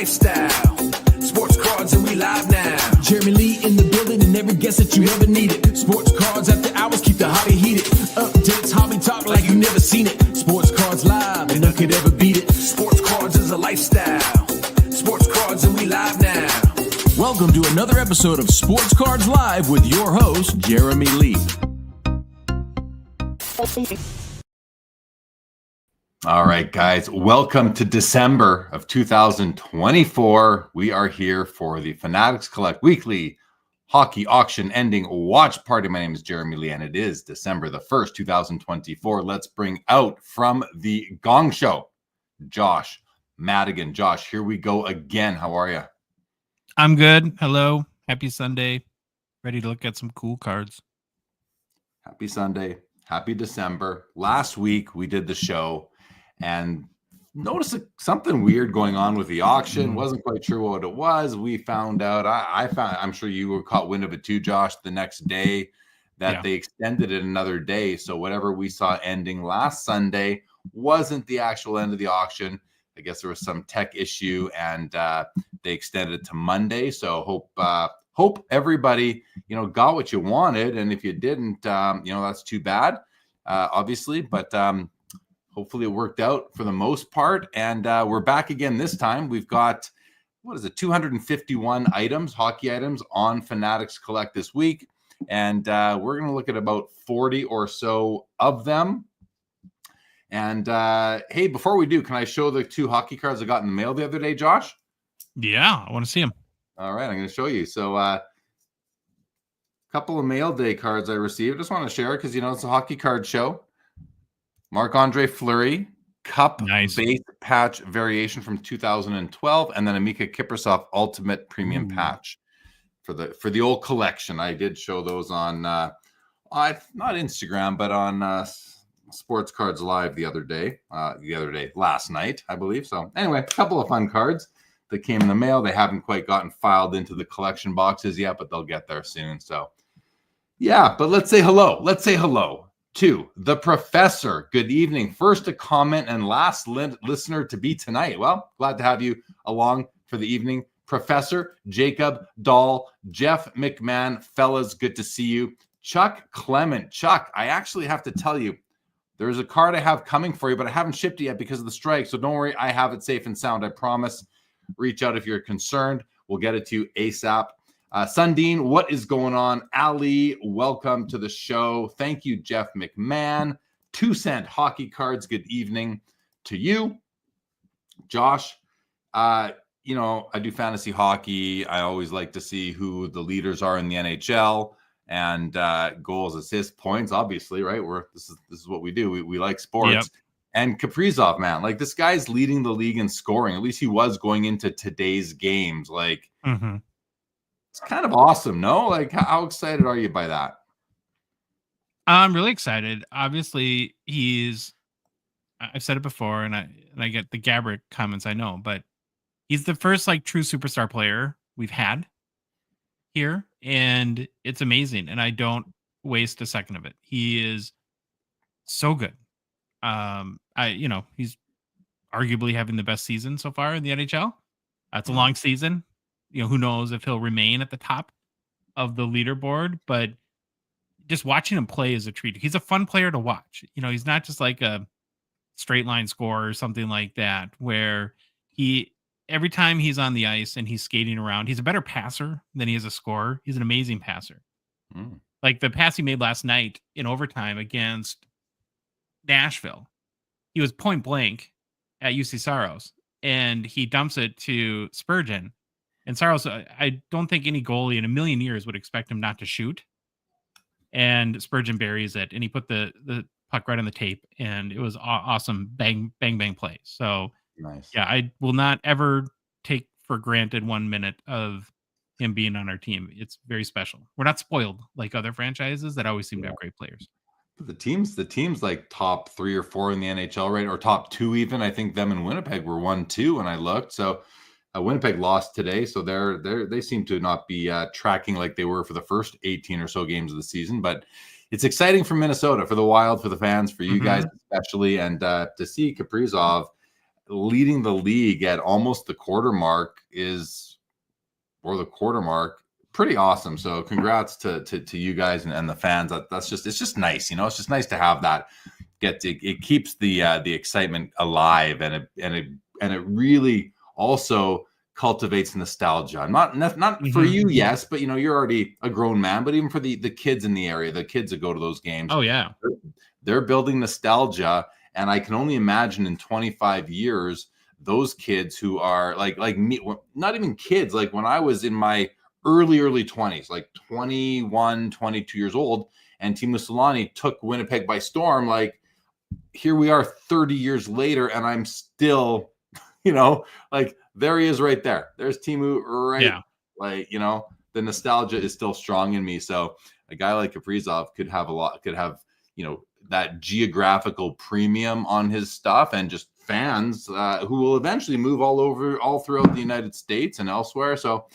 lifestyle. Sports cards and we live now. Jeremy Lee in the building and every guest that you ever needed. Sports cards after hours keep the hobby heated. Updates, hobby talk like you never seen it. Sports cards live and none could ever beat it. Sports cards is a lifestyle. Sports cards and we live now. Welcome to another episode of Sports Cards Live with your host, Jeremy Lee. All right, guys, welcome to December of 2024. We are here for the Fanatics Collect Weekly Hockey Auction Ending Watch Party. My name is Jeremy Lee, and it is December the 1st, 2024. Let's bring out from the Gong Show, Josh Madigan. Josh, here we go again. How are you? I'm good. Hello. Happy Sunday. Ready to look at some cool cards. Happy Sunday. Happy December. Last week, we did the show and noticed something weird going on with the auction. Wasn't quite sure what it was. We found out, I'm sure you were caught wind of it too, Josh, the next day that they extended it another day. So whatever we saw ending last Sunday wasn't the actual end of the auction. I guess there was some tech issue and they extended it to Monday. So hope everybody, got what you wanted. And if you didn't, that's too bad, obviously, but hopefully it worked out for the most part. And we're back again this time. We've got, 251 items, hockey items on Fanatics Collect this week. And we're going to look at about 40 or so of them. And hey, before we do, can I show the two hockey cards I got in the mail the other day, Josh? Yeah, I want to see them. All right, I'm going to show you. So a couple of mail day cards I received. Just want to share because, it's a hockey card show. Marc-Andre Fleury, Cup base patch variation from 2012, and then a Mika Kiprusoff Ultimate Premium patch for the old collection. I did show those on not Instagram, but on Sports Cards Live last night, I believe. So anyway, a couple of fun cards that came in the mail. They haven't quite gotten filed into the collection boxes yet, but they'll get there soon. So yeah, but let's say hello. Let's say hello to the Professor. Good evening. First to comment and last listener to be tonight. Well, glad to have you along for the evening. Professor Jacob Dahl, Jeff McMahon, fellas, good to see you. Chuck Clement. Chuck, I actually have to tell you, there's a card I have coming for you, but I haven't shipped it yet because of the strike. So don't worry, I have it safe and sound, I promise. Reach out if you're concerned. We'll get it to you ASAP. Sundin, what is going on? Ali, welcome to the show. Thank you, Jeff McMahon. 2 Cent Hockey Cards, good evening to you. Josh, I do fantasy hockey. I always like to see who the leaders are in the NHL and goals, assists, points, obviously, right? This is what we do. We like sports. Yep. And Kaprizov, man, like this guy's leading the league in scoring. At least he was going into today's games. Like, It's kind of awesome, no? Like, how excited are you by that? I'm really excited. Obviously, I've said it before, and I get the Gabrick comments, I know, but he's the first true superstar player we've had here, and it's amazing. And I don't waste a second of it. He is so good. He's arguably having the best season so far in the NHL. It's a long season. Who knows if he'll remain at the top of the leaderboard, but just watching him play is a treat. He's a fun player to watch. He's not just like a straight line scorer or something like that, where every time he's on the ice and he's skating around, he's a better passer than he is a scorer. He's an amazing passer. Like the pass he made last night in overtime against Nashville, he was point blank at UC Saros and he dumps it to Spurgeon. And Saros, I don't think any goalie in a million years would expect him not to shoot. And Spurgeon buries it, and he put the puck right on the tape, and it was awesome. Bang, bang, bang play. So, nice. Yeah, I will not ever take for granted 1 minute of him being on our team. It's very special. We're not spoiled like other franchises that always seem to have great players. The teams like top 3 or 4 in the NHL, right? Or top 2 even. I think them and Winnipeg were 1-2 when I looked. So Winnipeg lost today, so they seem to not be tracking like they were for the first 18 or so games of the season. But it's exciting for Minnesota, for the Wild, for the fans, for you guys especially, and to see Kaprizov leading the league at almost the quarter mark pretty awesome. So congrats to you guys and the fans. It's just nice, it's just nice to have that. It keeps the excitement alive, and it really also cultivates nostalgia. Not for you, yes, but you're already a grown man, but even for the kids in the area, the kids that go to those games. Oh yeah, they're building nostalgia, and I can only imagine in 25 years those kids who are like me, not even kids, like when I was in my early 20s, like 21, 22 years old, and Teemu Selanne took Winnipeg by storm. Like, here we are 30 years later, and I'm still, like, there he is right there. There's Teemu right. Yeah. Like, the nostalgia is still strong in me. So a guy like Kaprizov could have that geographical premium on his stuff, and just fans who will eventually move all throughout the United States and elsewhere. So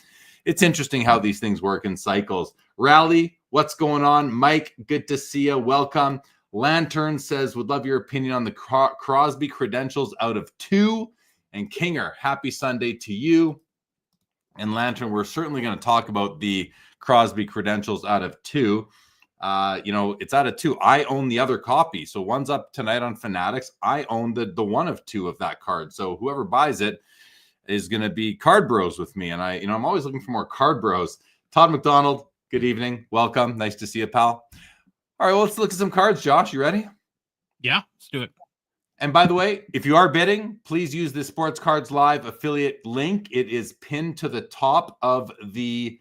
it's interesting how these things work in cycles. Rally, what's going on? Mike, good to see you. Welcome. Lantern says, would love your opinion on the Crosby credentials out of 2. And Kinger, happy Sunday to you. And Lantern, we're certainly going to talk about the Crosby credentials out of 2. It's out of 2. I own the other copy. So one's up tonight on Fanatics. I own the 1 of 2 of that card. So whoever buys it is going to be card bros with me. And I'm always looking for more card bros. Todd McDonald, good evening. Welcome. Nice to see you, pal. All right, well, let's look at some cards. Josh, you ready? Yeah, let's do it. And by the way, if you are bidding, please use the Sports Cards Live affiliate link. It is pinned to the top of the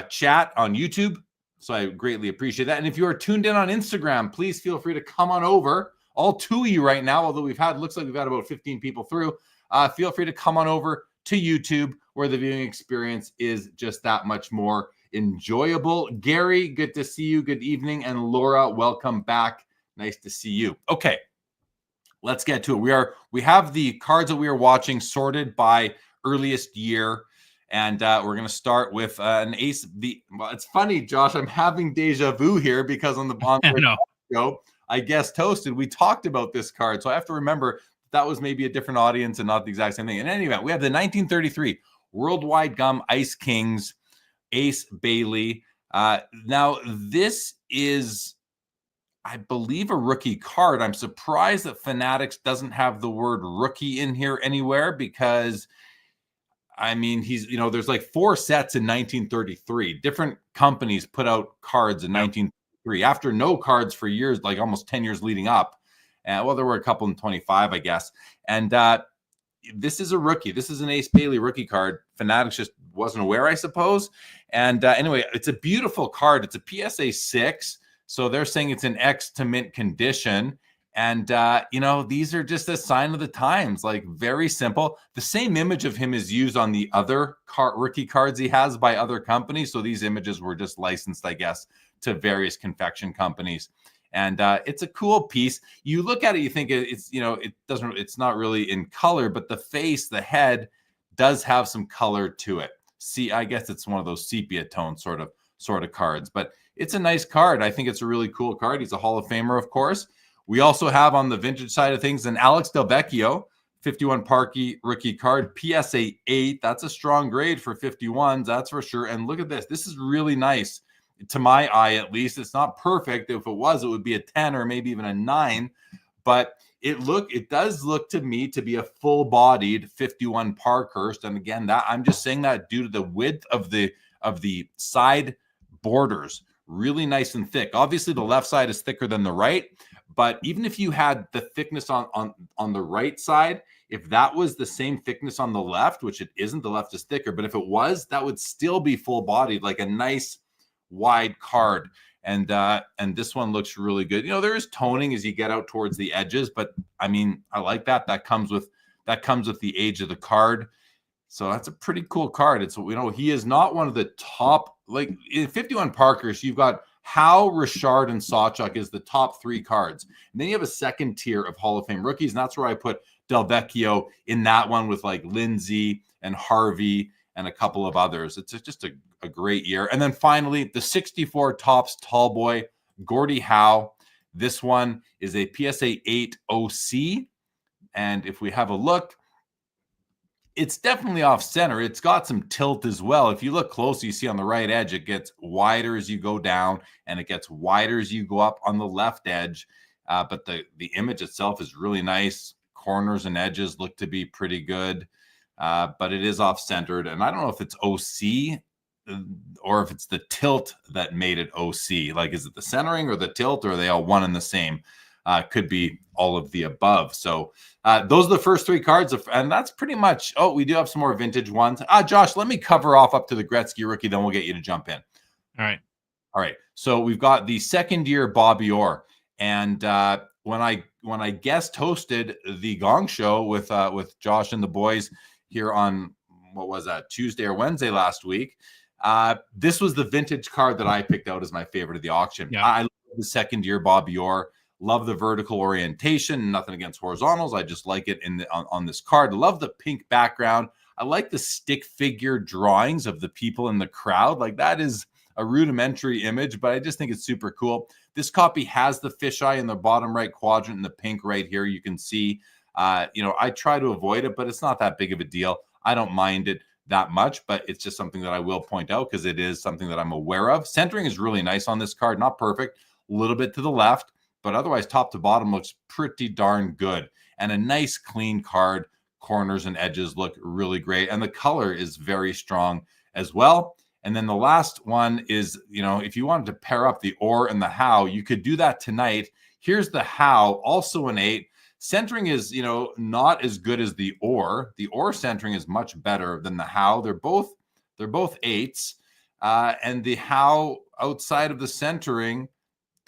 chat on YouTube. So I greatly appreciate that. And if you are tuned in on Instagram, please feel free to come on over. All 2 of you right now, although looks like we've had about 15 people through. Feel free to come on over to YouTube, where the viewing experience is just that much more enjoyable. Gary, good to see you. Good evening. And Laura, welcome back. Nice to see you. Okay, let's get to it. We have the cards that we are watching sorted by earliest year, and we're going to start with an ace. Well, it's funny, Josh. I'm having deja vu here because on the show, I guest hosted. We talked about this card, so I have to remember that was maybe a different audience and not the exact same thing. In any event, we have the 1933 Worldwide Gum Ice Kings Ace Bailey. Now, this is, I believe, a rookie card. I'm surprised that Fanatics doesn't have the word rookie in here anywhere, because, he's, there's like 4 sets in 1933. Different companies put out cards in 1933 after no cards for years, like almost 10 years leading up. Well, there were a couple in 25, I guess. And this is a rookie. This is an Ace Bailey rookie card. Fanatics just wasn't aware, I suppose. And anyway, it's a beautiful card. It's a PSA 6. So they're saying it's an X to mint condition. And, these are just a sign of the times, like very simple. The same image of him is used on the other rookie cards he has by other companies. So these images were just licensed, I guess, to various confection companies. And it's a cool piece. You look at it, you think it's not really in color, but the face, the head does have some color to it. See, I guess it's one of those sepia tone sort of cards, but it's a nice card. I think it's a really cool card. He's a Hall of Famer, of course. We also have on the vintage side of things an Alex Delvecchio 51 Parky rookie card, PSA 8. That's a strong grade for 51s, that's for sure. And look at this. This is really nice. To my eye, at least. It's not perfect. If it was, it would be a 10 or maybe even a 9. But it does look to me to be a full-bodied 51 Parkhurst. And again, that I'm just saying that due to the width of the side borders, really nice and thick. Obviously, the left side is thicker than the right. But even if you had the thickness on the right side, if that was the same thickness on the left, which it isn't, the left is thicker. But if it was, that would still be full-bodied, like a nice wide card. And this one looks really good. There is toning as you get out towards the edges, but I like that. That comes with the age of the card. So that's a pretty cool card. It's, he is not one of the top, like in 51 Parkers, you've got Howe, Richard, and Sawchuk is the top 3 cards. And then you have a second tier of Hall of Fame rookies. And that's where I put Delvecchio in that one with like Lindsay and Harvey and a couple of others. It's just a great year. And then finally, the 64 Topps Tall Boy, Gordie Howe. This one is a PSA 8 OC. And if we have a look, it's definitely off center. It's got some tilt as well. If you look closely, you see on the right edge, it gets wider as you go down, and it gets wider as you go up on the left edge. But the image itself is really nice. Corners and edges look to be pretty good, but it is off centered. And I don't know if it's OC or if it's the tilt that made it OC. Like, is it the centering or the tilt, or are they all one and the same? Could be all of the above. So those are the first three cards, and that's pretty much. Oh, we do have some more vintage ones. Josh, let me cover off up to the Gretzky rookie, then we'll get you to jump in. All right. So we've got the second year Bobby Orr, and when I guest hosted the Gong Show with Josh and the boys here on what was that, Tuesday or Wednesday last week, this was the vintage card that I picked out as my favorite of the auction. Yeah. I love the second year Bobby Orr. Love the vertical orientation. Nothing against horizontals. I just like it on this card. Love the pink background. I like the stick figure drawings of the people in the crowd. Like, that is a rudimentary image, but I just think it's super cool. This copy has the fisheye in the bottom right quadrant and the pink right here. You can see, I try to avoid it, but it's not that big of a deal. I don't mind it that much, but it's just something that I will point out because it is something that I'm aware of. Centering is really nice on this card. Not perfect. A little bit to the left, but otherwise top to bottom looks pretty darn good. And a nice clean card. Corners and edges look really great. And the color is very strong as well. And then the last one is, if you wanted to pair up the Orr and the Howe, you could do that tonight. Here's the Howe, also an 8. Centering is, not as good as the Orr. The Orr centering is much better than the Howe. They're both 8s. And the Howe outside of the centering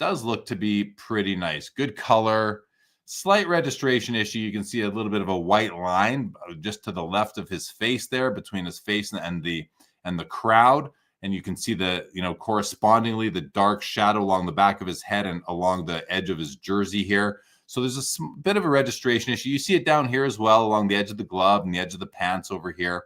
does look to be pretty nice. Good color, slight registration issue. You can see a little bit of a white line just to the left of his face there, between his face and the crowd. And you can see correspondingly the dark shadow along the back of his head and along the edge of his jersey here. So there's a bit of a registration issue. You see it down here as well along the edge of the glove and the edge of the pants over here.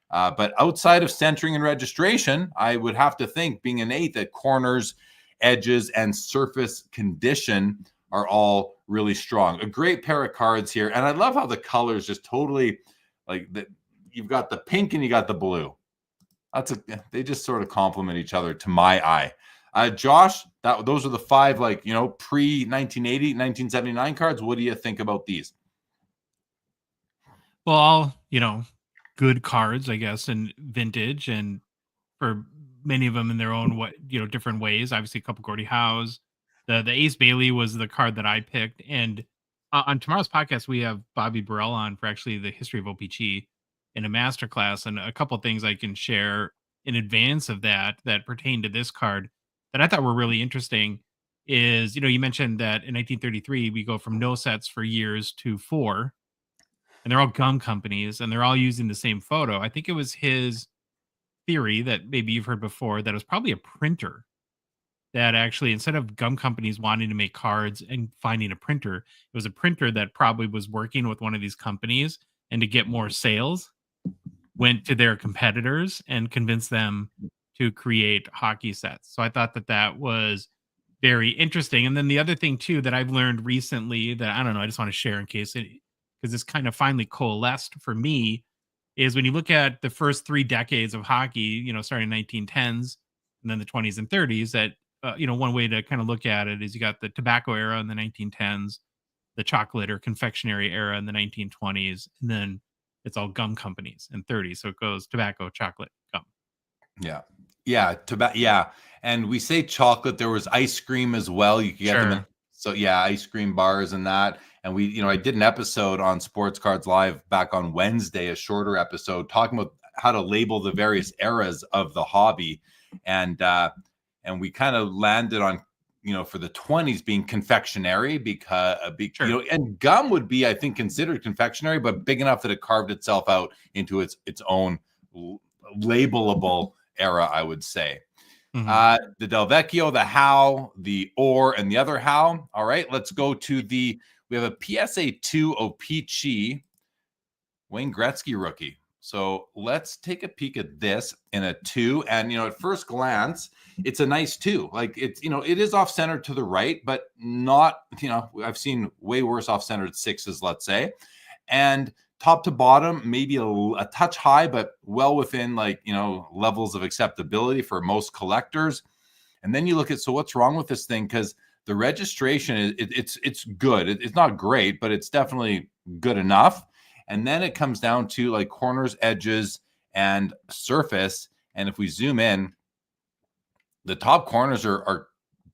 But outside of centering and registration, I would have to think, being an 8, that corners, edges, and surface condition are all really strong. A great pair of cards here. And I love how the colors just totally, you've got the pink and you got the blue. They just sort of complement each other to my eye. Josh, those are the 5 pre-1980, 1979 cards. What do you think about these? Well, all good cards, I guess, and vintage, and for many of them in their own different ways. Obviously, a couple Gordie Howes. The Ace Bailey was the card that I picked, and on tomorrow's podcast we have Bobby Burrell on for actually the history of OPG in a masterclass, and a couple of things I can share in advance of that pertain to this card that I thought were really interesting. Is, you mentioned that in 1933 we go from no sets for years to 4, and they're all gum companies and they're all using the same photo. I think it was his theory that maybe you've heard before, that it was probably a printer that actually, instead of gum companies wanting to make cards and finding a printer, it was a printer that probably was working with one of these companies, and to get more sales went to their competitors and convinced them to create hockey sets. So I thought that was very interesting. And then the other thing too that I've learned recently that I don't know, I just want to share in case because it's kind of finally coalesced for me, is when you look at the first 3 decades of hockey, starting in 1910s and then the 20s and 30s, that, one way to kind of look at it is you got the tobacco era in the 1910s, the chocolate or confectionery era in the 1920s, and then it's all gum companies in 30s. So it goes tobacco, chocolate, gum. Yeah. Yeah. Yeah. And we say chocolate, there was ice cream as well. You could get them in. So yeah, ice cream bars and that. And we, I did an episode on Sports Cards Live back on Wednesday, a shorter episode talking about how to label the various eras of the hobby. And we kind of landed on, for the 20s being confectionery because, and gum would be, I think, considered confectionery, but big enough that it carved itself out into its own labelable era, I would say. Mm-hmm. The Del Vecchio, the Howe, the Orr, and the other Howe. All right, let's go to we have a PSA 2 O-Pee-Chee Wayne Gretzky rookie. So let's take a peek at this in a 2. And, at first glance, it's a nice 2. Like, it's, it is off center to the right, but not, I've seen way worse off centered 6s, let's say. And top to bottom, maybe a touch high, but well within levels of acceptability for most collectors. And then you look at, so what's wrong with this thing? Because the registration it's good. It's not great, but it's definitely good enough. And then it comes down to like corners, edges, and surface. And if we zoom in, the top corners are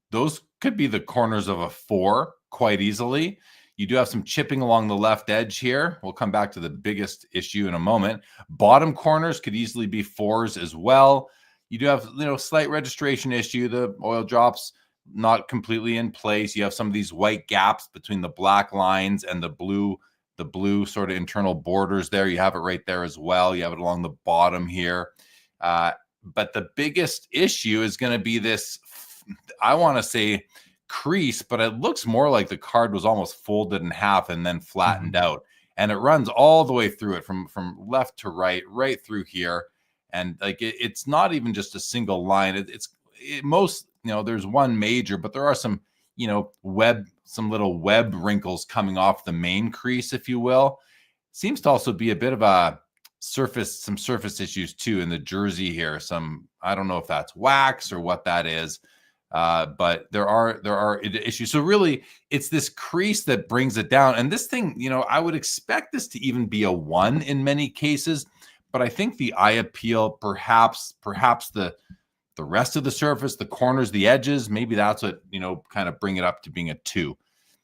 those could be the corners of a 4 quite easily. You do have some chipping along the left edge here. We'll come back to the biggest issue in a moment. Bottom corners could easily be 4s as well. You do have, slight registration issue. The oil drops not completely in place. You have some of these white gaps between the black lines and the blue sort of internal borders there. You have it right there as well. You have it along the bottom here. But the biggest issue is going to be this, I want to say, crease, but it looks more like the card was almost folded in half and then flattened out. And it runs all the way through it from left to right through here. And like it's not even just a single line. There's one major, but there are some, some little web wrinkles coming off the main crease, if you will. Seems to also be a bit of some surface issues too in the jersey here. I don't know if that's wax or what that is. But there are issues. So really, it's this crease that brings it down. And this thing, I would expect this to even be a 1 in many cases. But I think the eye appeal, perhaps the rest of the surface, the corners, the edges, maybe that's what, kind of bring it up to being a 2.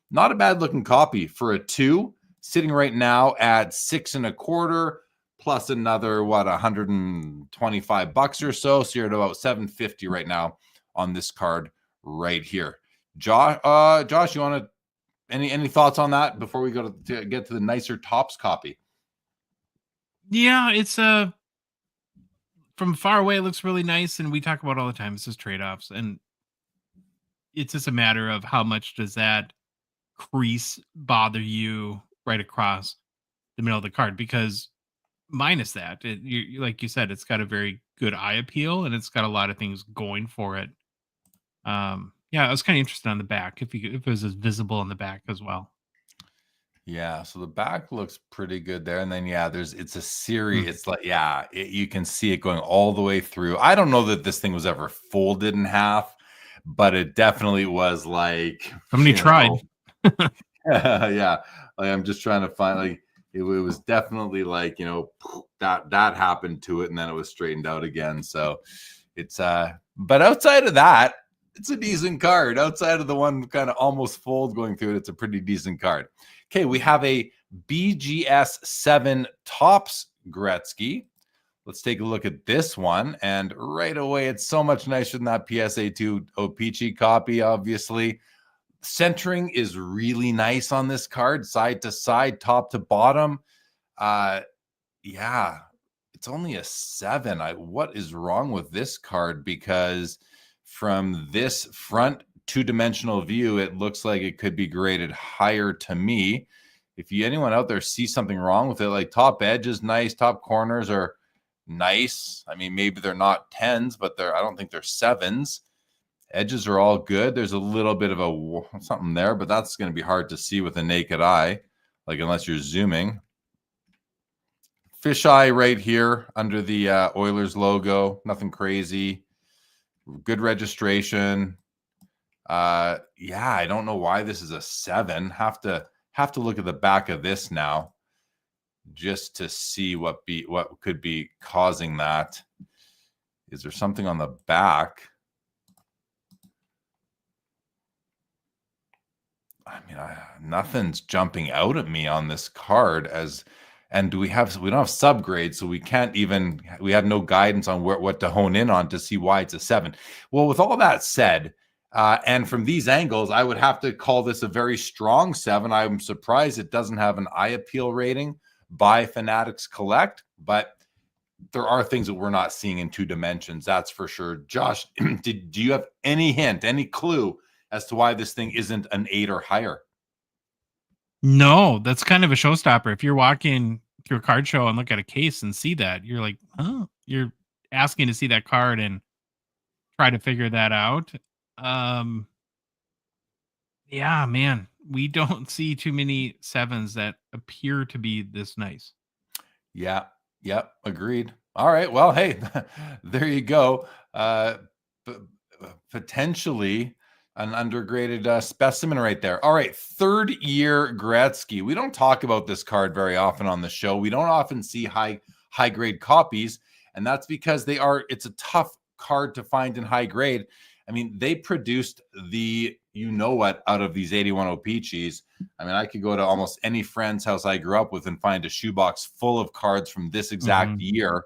Not a bad looking copy for a 2, sitting right now at $6.25 plus another, $125 or so. So you're at about $750 right now on this card right here. Josh, you want to any thoughts on that before we go to get to the nicer Topps copy? Yeah, it's from far away it looks really nice, and we talk about all the time. It's just trade-offs, and it's just a matter of how much does that crease bother you right across the middle of the card, because minus that, like you said, it's got a very good eye appeal and it's got a lot of things going for it. I was kind of interested on the back if it was as visible on the back as well. Yeah, so the back looks pretty good there, and then it's a series. It's like you can see it going all the way through. I don't know that this thing was ever folded in half, but it definitely was like somebody tried. Yeah, like I'm just trying to find like it was definitely like that happened to it, and then it was straightened out again. So it's but outside of that, it's a decent card. Outside of the one kind of almost fold going through it, it's a pretty decent card. Okay, we have a BGS 7 Topps Gretzky. Let's take a look at this one. And right away, it's so much nicer than that PSA 2 O-Pee-Chee copy, obviously. Centering is really nice on this card, side to side, top to bottom. It's only a 7. What is wrong with this card? Because from this front two-dimensional view, it looks like it could be graded higher to me. If anyone out there sees something wrong with it, like top edge is nice, top corners are nice. I mean, maybe they're not 10s, but I don't think they're 7s. Edges are all good. There's a little bit of something there, but that's going to be hard to see with the naked eye, like unless you're zooming. Fisheye right here under the Oilers logo. Nothing crazy. Good registration. I don't know why this is a 7. Have to look at the back of this now just to see what could be causing that. Is there something on the back? I mean, nothing's jumping out at me on this card and we don't have subgrades, so we have no guidance on what to hone in on to see why it's a 7. Well, with all that said, and from these angles, I would have to call this a very strong 7. I'm surprised it doesn't have an eye appeal rating by Fanatics Collect, but there are things that we're not seeing in 2 dimensions. That's for sure. Josh, do you have any hint, any clue as to why this thing isn't an 8 or higher? No, that's kind of a showstopper. If you're walking through a card show and look at a case and see that, you're like, oh, you're asking to see that card and try to figure that out. Yeah, man. We don't see too many 7s that appear to be this nice. Yeah. Yep. Agreed. All right. Well, hey, there you go. P- Potentially an undergraded specimen right there. All right. Third year Gretzky. We don't talk about this card very often on the show. We don't often see high grade copies. And that's because it's a tough card to find in high grade. I mean, they produced the what out of these 81 OPCs. I mean, I could go to almost any friend's house I grew up with and find a shoebox full of cards from this exact year,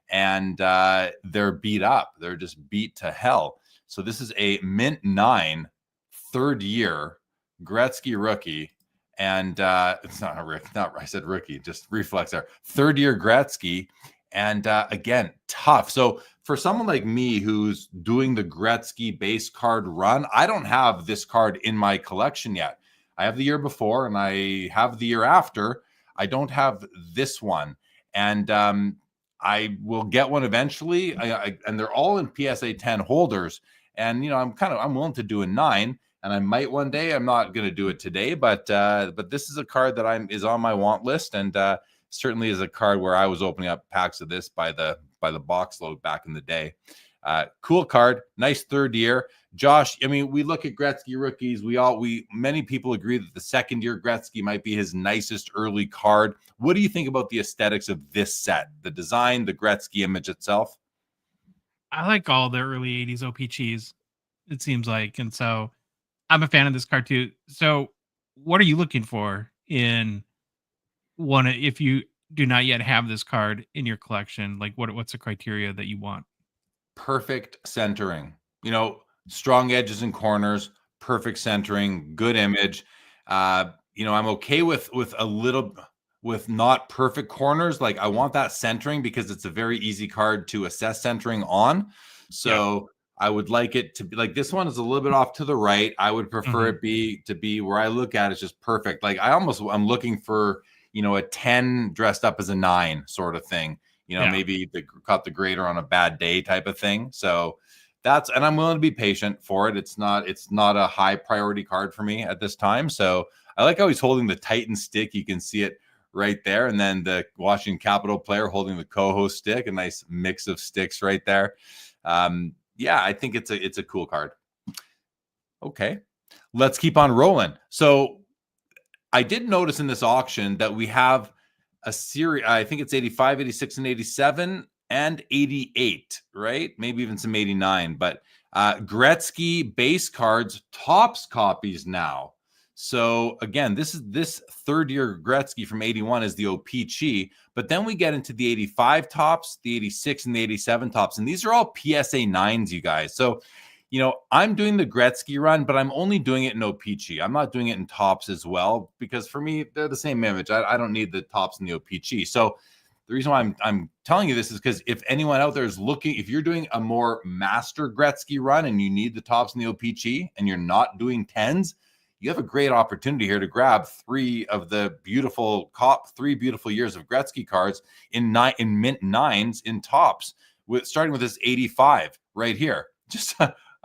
and they're beat up. They're just beat to hell. So this is a mint 9 third year Gretzky rookie, and it's not a Rick. Not I said rookie, just reflex there. Third year Gretzky, and again tough. So for someone like me who's doing the Gretzky base card run, I don't have this card in my collection yet. I have the year before and I have the year after. I don't have this one. And I will get one eventually. And they're all in PSA 10 holders. And, I'm willing to do a 9. And I might one day. I'm not going to do it today. But this is a card that is on my want list. And certainly is a card where I was opening up packs of this by the box load back in the day. Cool card, nice third year. Josh, I mean, we look at Gretzky rookies. Many people agree that the second year Gretzky might be his nicest early card. What do you think about the aesthetics of this set? The design, the Gretzky image itself? I like all the early 80s OPCs, it seems like. And so I'm a fan of this card too. So what are you looking for in one if you do not yet have this card in your collection? Like what's the criteria that you want? Perfect centering, strong edges and corners, perfect centering, good image. I'm okay with not perfect corners. Like I want that centering because it's a very easy card to assess centering on. So I would like it to be like this one is a little bit off to the right. I would prefer it to be where I look at it's just perfect. Like I'm looking for a 10 dressed up as a 9 sort of thing. Maybe caught the grader on a bad day type of thing. So and I'm willing to be patient for it. It's not a high priority card for me at this time. So I like how he's holding the Titan stick. You can see it right there. And then the Washington Capital player holding the co-host stick, a nice mix of sticks right there. I think it's a cool card. Okay, let's keep on rolling. So I did notice in this auction that we have a series, I think it's 85, 86, and 87, and 88, right? Maybe even some 89, but Gretzky base cards, tops copies now. So again, this third year Gretzky from 81 is the OPC, but then we get into the 85 tops, the 86 and the 87 tops, and these are all PSA 9s, you guys. So I'm doing the Gretzky run, but I'm only doing it in OPC. I'm not doing it in tops as well, because for me, they're the same image. I don't need the tops in the OPC. So the reason why I'm telling you this is because if anyone out there is looking, if you're doing a more master Gretzky run and you need the tops in the OPC and you're not doing 10s, you have a great opportunity here to grab three beautiful years of Gretzky cards in mint 9s in tops, starting with this 85 right here.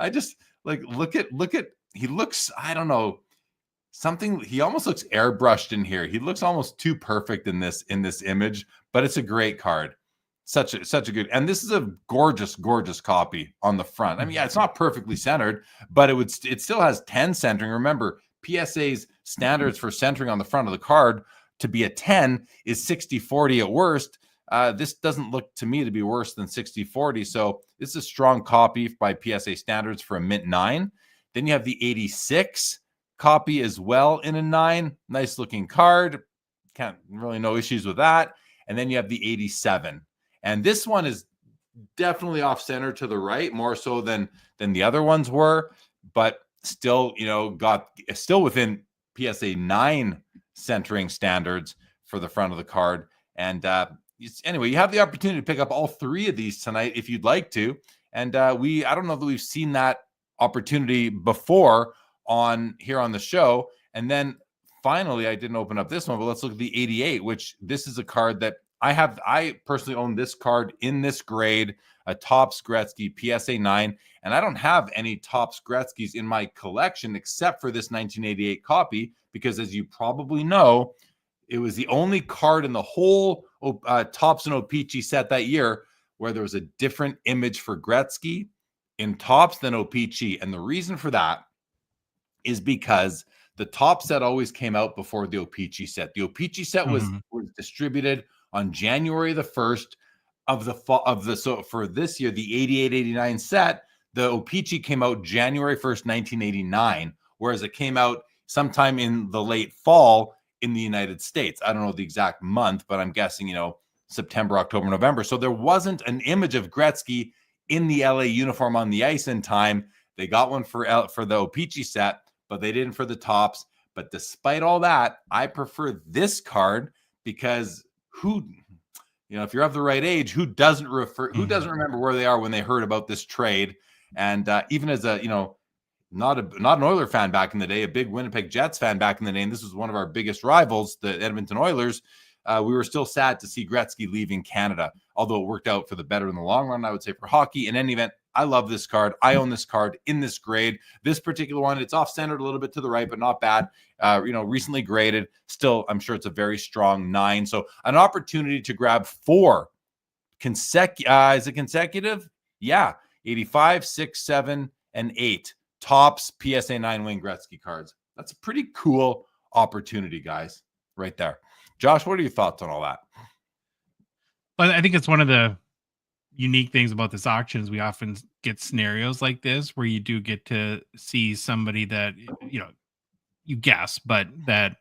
I just like look at he looks, I don't know, he almost looks airbrushed in here. He looks almost too perfect in this image, but it's a great card. Such a good, and this is a gorgeous copy on the front. I mean, it's not perfectly centered, but it still has 10 centering. Remember, PSA's standards for centering on the front of the card to be a 10 is 60-40 at worst. This doesn't look to me to be worse than 60-40. So this is a strong copy by PSA standards for a mint 9. Then you have the 86 copy as well in a 9. Nice looking card. Can't really no issues with that. And then you have the 87. And this one is definitely off center to the right, more so than the other ones were, but still, still within PSA 9 centering standards for the front of the card. And anyway, you have the opportunity to pick up all three of these tonight if you'd like to. And I don't know that we've seen that opportunity before here on the show. And then finally, I didn't open up this one, but let's look at the 88, which this is a card that I personally own this card in this grade, a Topps Gretzky PSA 9, and I don't have any Topps Gretzkys in my collection except for this 1988 copy, because as you probably know, it was the only card in the whole Topps and O-Pee-Chee set that year where there was a different image for Gretzky in Topps than O-Pee-Chee. And the reason for that is because the Topps set always came out before the O-Pee-Chee set. The O-Pee-Chee set was distributed on January the 1st so for this year, the 88-89 set, the O-Pee-Chee came out January 1st, 1989, whereas it came out sometime in the late fall in the United States. I don't know the exact month, but I'm guessing, September, October, November. So there wasn't an image of Gretzky in the LA uniform on the ice in time. They got one for the O-Pee-Chee set, but they didn't for the Topps. But despite all that, I prefer this card because if you're of the right age, who doesn't remember where they are when they heard about this trade? And even as a, not an Oiler fan back in the day, a big Winnipeg Jets fan back in the day, and this was one of our biggest rivals, the Edmonton Oilers, we were still sad to see Gretzky leaving Canada, although it worked out for the better in the long run, I would say, for hockey. In any event, I love this card. I own this card in this grade. This particular one, it's off-centered a little bit to the right, but not bad. Recently graded. Still, I'm sure it's a very strong 9. So an opportunity to grab 4 consecutive. Is it consecutive? Yeah. 85, 6, 7, and 8 Topps PSA 9 Wayne Gretzky cards. That's a pretty cool opportunity, guys, right there. Josh, what are your thoughts on all that? Well, I think it's one of the unique things about this auction is we often get scenarios like this where you do get to see somebody that, you guess, but that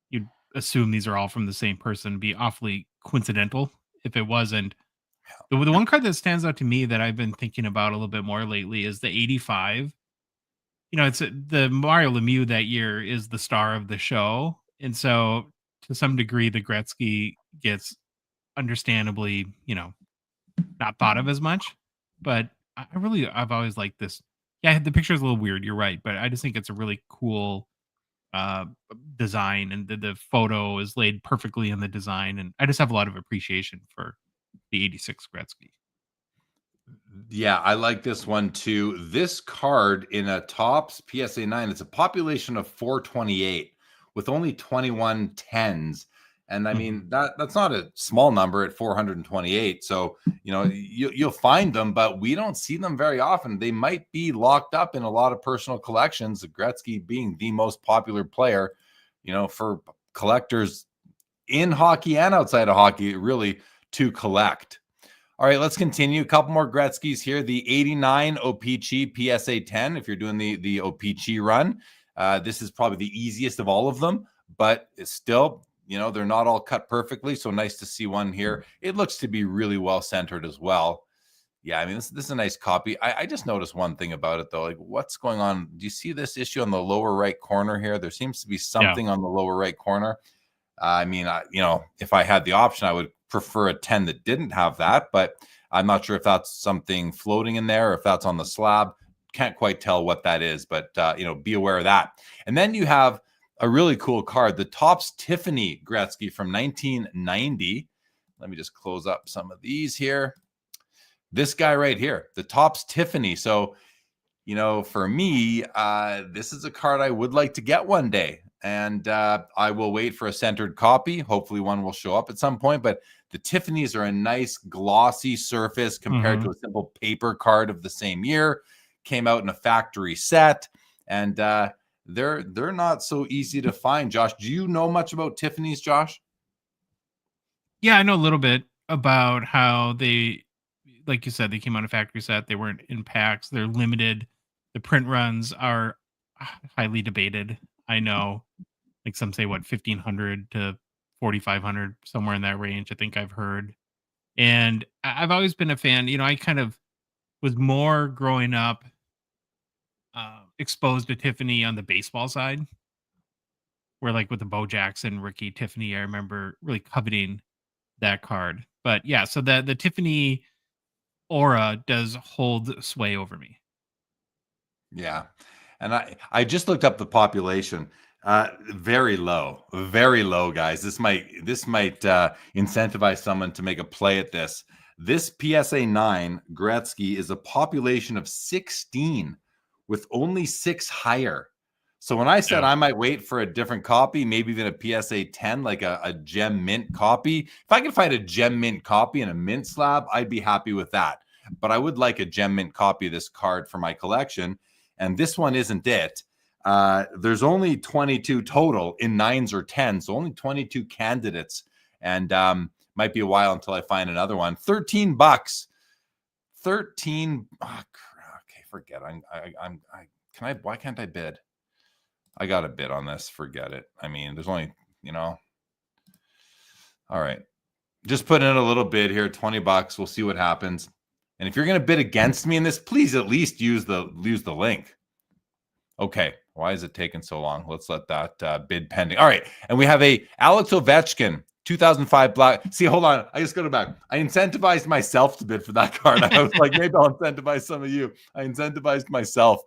you assume these are all from the same person. Be awfully coincidental if it wasn't. The one card that stands out to me that I've been thinking about a little bit more lately is the 85. It's the Mario Lemieux that year is the star of the show. And so to some degree, the Gretzky gets understandably, not thought of as much, but I've always liked this. Yeah, the picture is a little weird. You're right. But I just think it's a really cool design, and the photo is laid perfectly in the design. And I just have a lot of appreciation for the 86 Gretzky. Yeah, I like this one too. This card in a Topps PSA 9, it's a population of 428 with only 21 10s. And I mean, that's not a small number at 428. So, you'll find them, but we don't see them very often. They might be locked up in a lot of personal collections, Gretzky being the most popular player, for collectors in hockey and outside of hockey, really, to collect. All right, let's continue. A couple more Gretzkys here. The 89 O-Pee-Chee PSA 10, if you're doing the O-Pee-Chee run. This is probably the easiest of all of them, but it's still, they're not all cut perfectly. So nice to see one here. It looks to be really well centered as well. Yeah, I mean, this is a nice copy. I just noticed one thing about it, though. Like, what's going on? Do you see this issue on the lower right corner here? There seems to be something on the lower right corner. I mean, if I had the option, I would prefer a 10 that didn't have that, but I'm not sure if that's something floating in there or if that's on the slab. Can't quite tell what that is, but be aware of that. And then you have a really cool card, the Topps Tiffany Gretzky from 1990. Let me just close up some of these here. This guy right here, the Topps Tiffany. So, for me, this is a card I would like to get one day. And I will wait for a centered copy. Hopefully one will show up at some point. But the Tiffany's are a nice glossy surface compared to a simple paper card of the same year. Came out in a factory set. And they're not so easy to find. Josh, do you know much about Tiffany's, Josh? Yeah, I know a little bit about how they, like you said, they came out of factory set. They weren't in packs. They're limited. The print runs are highly debated. I know, like some say, 1,500 to 4,500, somewhere in that range, I think I've heard. And I've always been a fan. I kind of was more growing up exposed to Tiffany on the baseball side, where like with the Bo Jackson, Ricky Tiffany, I remember really coveting that card. But yeah, so the Tiffany aura does hold sway over me. Yeah. And I just looked up the population. Very low, guys. This might incentivize someone to make a play at this. This PSA 9 Gretzky is a population of 16 with only 6 higher. So when I said I might wait for a different copy, maybe even a PSA 10, like a gem mint copy. If I could find a gem mint copy and a mint slab, I'd be happy with that. But I would like a gem mint copy of this card for my collection. And this one isn't it. There's only 22 total in 9s or 10s, so only 22 candidates, and might be a while until I find another one. $13. 13. Oh, okay, forget. Why can't I bid? I got to bid on this. Forget it. I mean, there's only, all right. Just put in a little bid here, $20. We'll see what happens. And if you're going to bid against me in this, please at least use the link. Okay. Why is it taking so long? Let's let that bid pending. All right. And we have a Alex Ovechkin 2005 black. See, hold on. I just go back. I incentivized myself to bid for that card. I was like, maybe I'll incentivize some of you. I incentivized myself.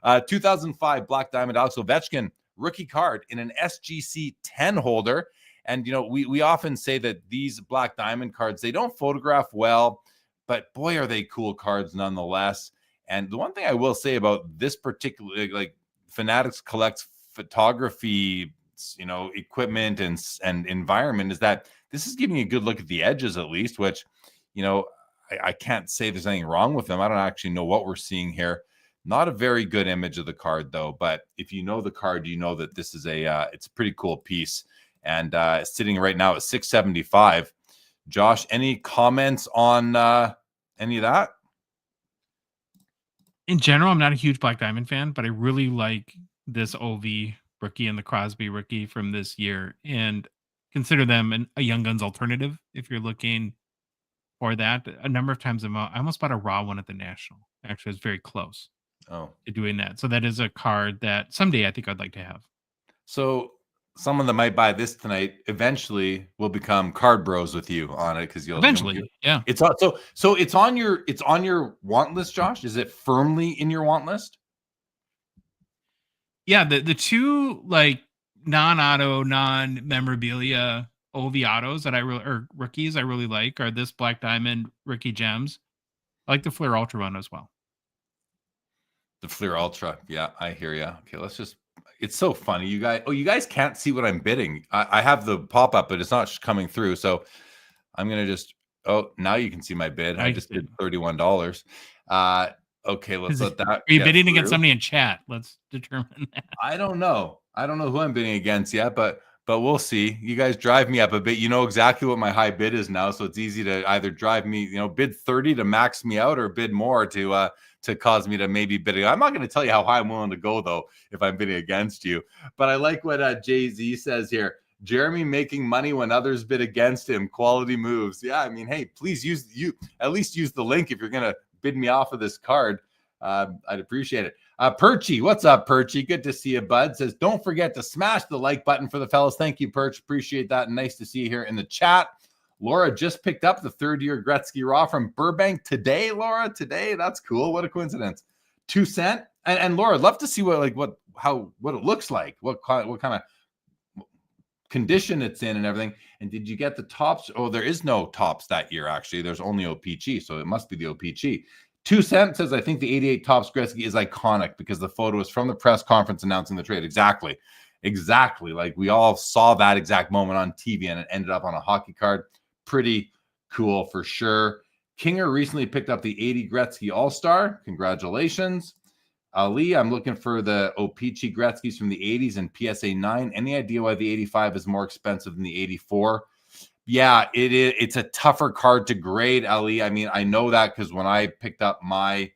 2005 Black Diamond Alex Ovechkin rookie card in an SGC 10 holder. And, we often say that these Black Diamond cards, they don't photograph well, but boy, are they cool cards nonetheless. And the one thing I will say about this particular, like Fanatics collects photography, equipment and environment, is that this is giving you a good look at the edges at least, which, I can't say there's anything wrong with them. I don't actually know what we're seeing here. Not a very good image of the card though, but if you know the card, you know that this is it's a pretty cool piece, and sitting right now at $675. Josh, any comments on any of that? In general, I'm not a huge Black Diamond fan, but I really like this OV rookie and the Crosby rookie from this year, and consider them a Young Guns alternative if you're looking for that. A number of times I almost bought a raw one at the National. Actually, it's very close to doing that. So that is a card that someday I think I'd like to have. So someone that might buy this tonight eventually will become card bros with you on it, because you'll yeah. It's so it's on your want list, Josh. Is it firmly in your want list? Yeah, the two like non-auto, non-memorabilia OV autos that rookies I really like are this Black Diamond rookie gems. I like the Fleer Ultra one as well. The Fleer Ultra, yeah, I hear you. Okay, it's so funny, you guys can't see what I'm bidding. I have the pop-up, but it's not coming through, so I'm gonna just now you can see my bid. I just bid $31. Okay, let's let that. Are you bidding against somebody in chat? Let's determine that. I don't know who I'm bidding against yet, but we'll see. You guys drive me up a bit. You know exactly what my high bid is now, so it's easy to either drive me, bid 30 to max me out, or bid more to cause me to maybe bid. I'm not going to tell you how high I'm willing to go though if I'm bidding against you. But I like what Jay-Z says here. Jeremy making money when others bid against him. Quality moves. Yeah, I mean, hey, please at least use the link if you're going to bid me off of this card. I'd appreciate it. Perchy, what's up, Perchy? Good to see you, bud. Says, don't forget to smash the like button for the fellas. Thank you, Perch. Appreciate that. Nice to see you here in the chat. Laura just picked up the third-year Gretzky Raw from Burbank today. Laura, today. That's cool. What a coincidence. 2 cent. And Laura, I'd love to see what it looks like. What kind of condition it's in and everything. And did you get the tops? Oh, there is no tops that year, actually. There's only OPG, so it must be the OPG. 2 cent says, I think the 88 Topps Gretzky is iconic because the photo is from the press conference announcing the trade. Exactly. Like we all saw that exact moment on TV, and it ended up on a hockey card. Pretty cool for sure. Kinger recently picked up the 80 Gretzky All-Star. Congratulations. Ali, I'm looking for the OPG Gretzky's from the 80s and PSA 9. Any idea why the 85 is more expensive than the 84? Yeah, it is. It's a tougher card to grade, Ali. I mean, I know that because when I picked up my,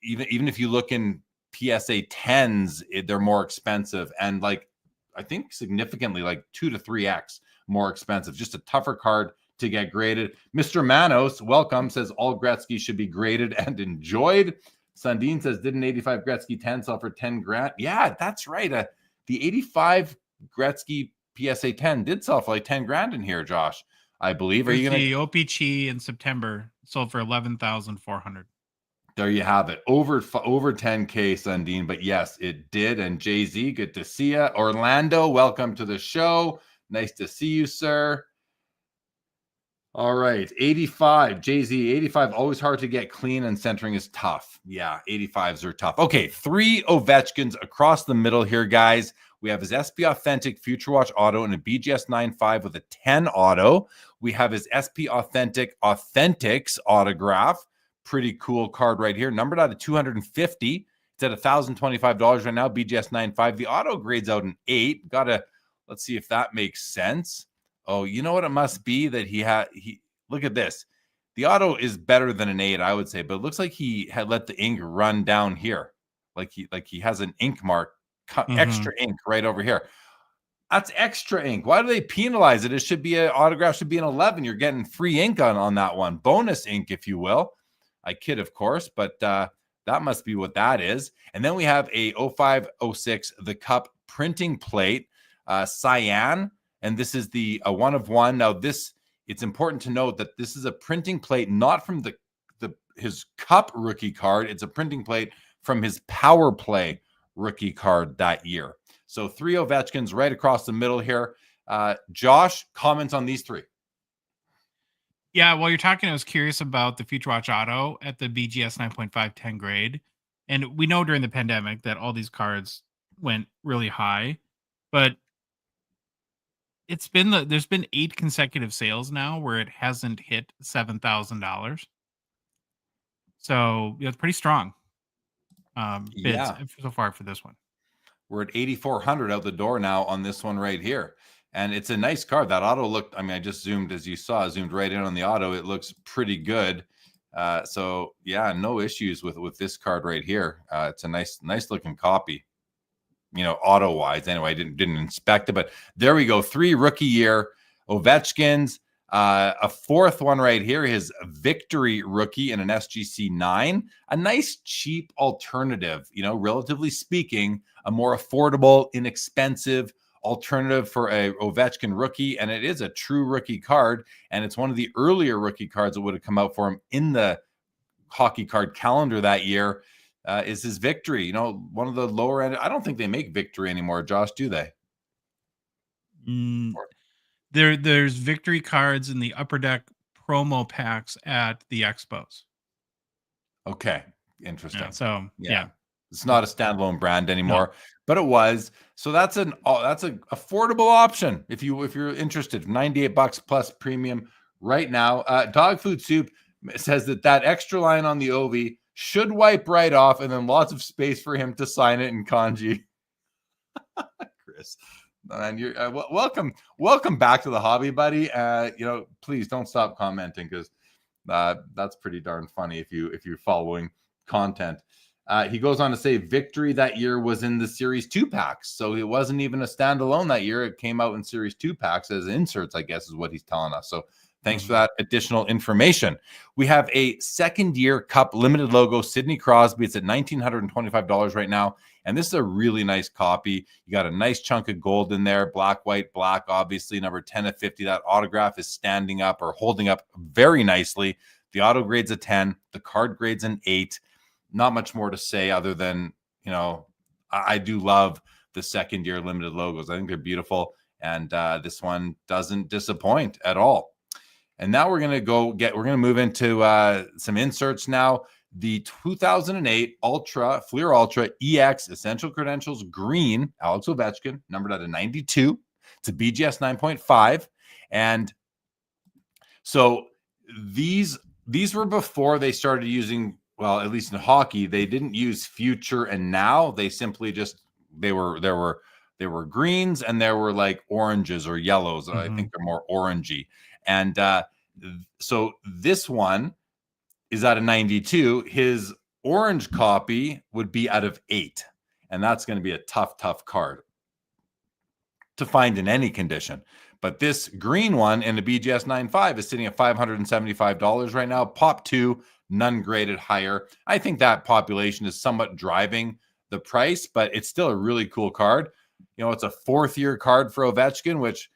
even if you look in PSA 10s, they're more expensive, and like I think significantly, like 2 to 3x more expensive. Just a tougher card to get graded. Mr. Manos, welcome, says all Gretzky should be graded and enjoyed. Sundin says, didn't 85 Gretzky 10 sell for 10 grand? Yeah, that's right. The 85 Gretzky PSA 10 did sell for like 10 grand in here, Josh, I believe. Are you going to? The OPG in September sold for 11,400. There you have it. Over 10K, Sundin. But yes, it did. And Jay-Z, good to see you. Orlando, welcome to the show. Nice to see you, sir. All right. 85. Jay-Z, 85. Always hard to get clean, and centering is tough. Yeah, 85s are tough. Okay, 3 Ovechkins across the middle here, guys. We have his SP Authentic Future Watch Auto and a BGS 9.5 with a 10 auto. We have his SP Authentic Authentics autograph. Pretty cool card right here. Numbered out of 250. It's at $1,025 right now. BGS 9.5. The auto grades out an 8. Let's see if that makes sense. Oh, you know what it must be that he look at this. The auto is better than an 8, I would say, but it looks like he had let the ink run down here. Like he has an ink mark, extra ink right over here. That's extra ink. Why do they penalize it? It should be an autograph, should be an 11. You're getting free ink on that one. Bonus ink, if you will. I kid, of course, but that must be what that is. And then we have a 05-06, the Cup printing plate, cyan. And this is the 1 of 1. Now, it's important to note that this is a printing plate, not from his Cup rookie card. It's a printing plate from his Power Play rookie card that year. So 3 Ovechkins right across the middle here. Josh, comments on these 3. Yeah, while you're talking, I was curious about the Future Watch Auto at the BGS 9.5 10 grade. And we know during the pandemic that all these cards went really high, but there's been 8 consecutive sales now where it hasn't hit $7,000. So it's pretty strong bids so far for this one. We're at 8,400 out the door now on this one right here. And it's a nice card. That auto looked, I just zoomed, as you saw, zoomed right in on the auto. It looks pretty good. So yeah, no issues with this card right here. It's a nice looking copy, auto wise. Anyway, I didn't inspect it, but there we go. 3 rookie year Ovechkins, a 4th one right here, his Victory rookie in an SGC 9, a nice cheap alternative, relatively speaking, a more affordable, inexpensive alternative for a Ovechkin rookie. And it is a true rookie card. And it's one of the earlier rookie cards that would have come out for him in the hockey card calendar that year. Is his Victory, one of the lower end. I don't think they make Victory anymore, Josh, do they? There's Victory cards in the Upper Deck promo packs at the Expos. Okay, interesting. Yeah. It's not a standalone brand anymore, but it was. So that's an affordable option if you're interested. $98 plus premium right now. Dog Food Soup says that extra line on the Ovi should wipe right off, and then lots of space for him to sign it in kanji. Chris, and you're welcome back to the hobby, buddy. Please don't stop commenting, because that's pretty darn funny if you're following content. He goes on to say Victory that year was in the Series 2 packs. So it wasn't even a standalone that year. It came out in Series 2 packs as inserts, I guess, is what he's telling us. So thanks for that additional information. We have a 2nd year Cup limited logo, Sidney Crosby. It's at $1,925 right now. And this is a really nice copy. You got a nice chunk of gold in there, black, white, black, obviously, number 10 of 50. That autograph is standing up or holding up very nicely. The auto grade's a 10. The card grade's an 8. Not much more to say other than, I do love the 2nd year limited logos. I think they're beautiful. And this one doesn't disappoint at all. And now we're going to move into some inserts now. The 2008 Fleer Ultra EX Essential Credentials Green, Alex Ovechkin, numbered out of 92. It's a BGS 9.5. And so these were before they started using, well, at least in hockey, they didn't use future and now. They simply there were greens and there were like oranges or yellows. I think they're more orangey. And so this one is out of 92. His orange copy would be out of 8. And that's going to be a tough card to find in any condition. But this green one in the BGS 9.5 is sitting at $575 right now. Pop 2, none graded higher. I think that population is somewhat driving the price, but it's still a really cool card. It's a 4th year card for Ovechkin, which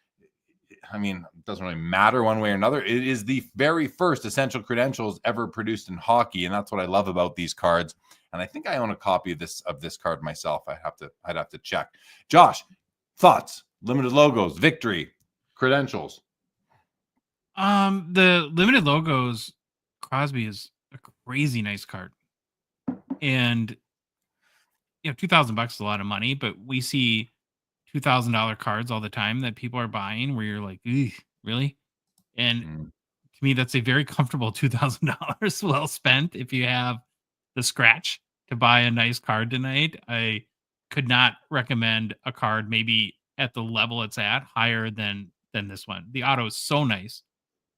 I mean, it doesn't really matter one way or another. It is the very first essential credentials ever produced in hockey, and that's what I love about these cards. And I think I own a copy of this card myself. I'd have to check. Josh, thoughts? Limited logos, victory, credentials. The limited logos, Crosby is a crazy nice card, and $2,000 is a lot of money, but we see $2,000 cards all the time that people are buying where you're like, really? And to me, that's a very comfortable $2,000 well spent. If you have the scratch to buy a nice card tonight, I could not recommend a card maybe at the level it's at higher than this one. The auto is so nice.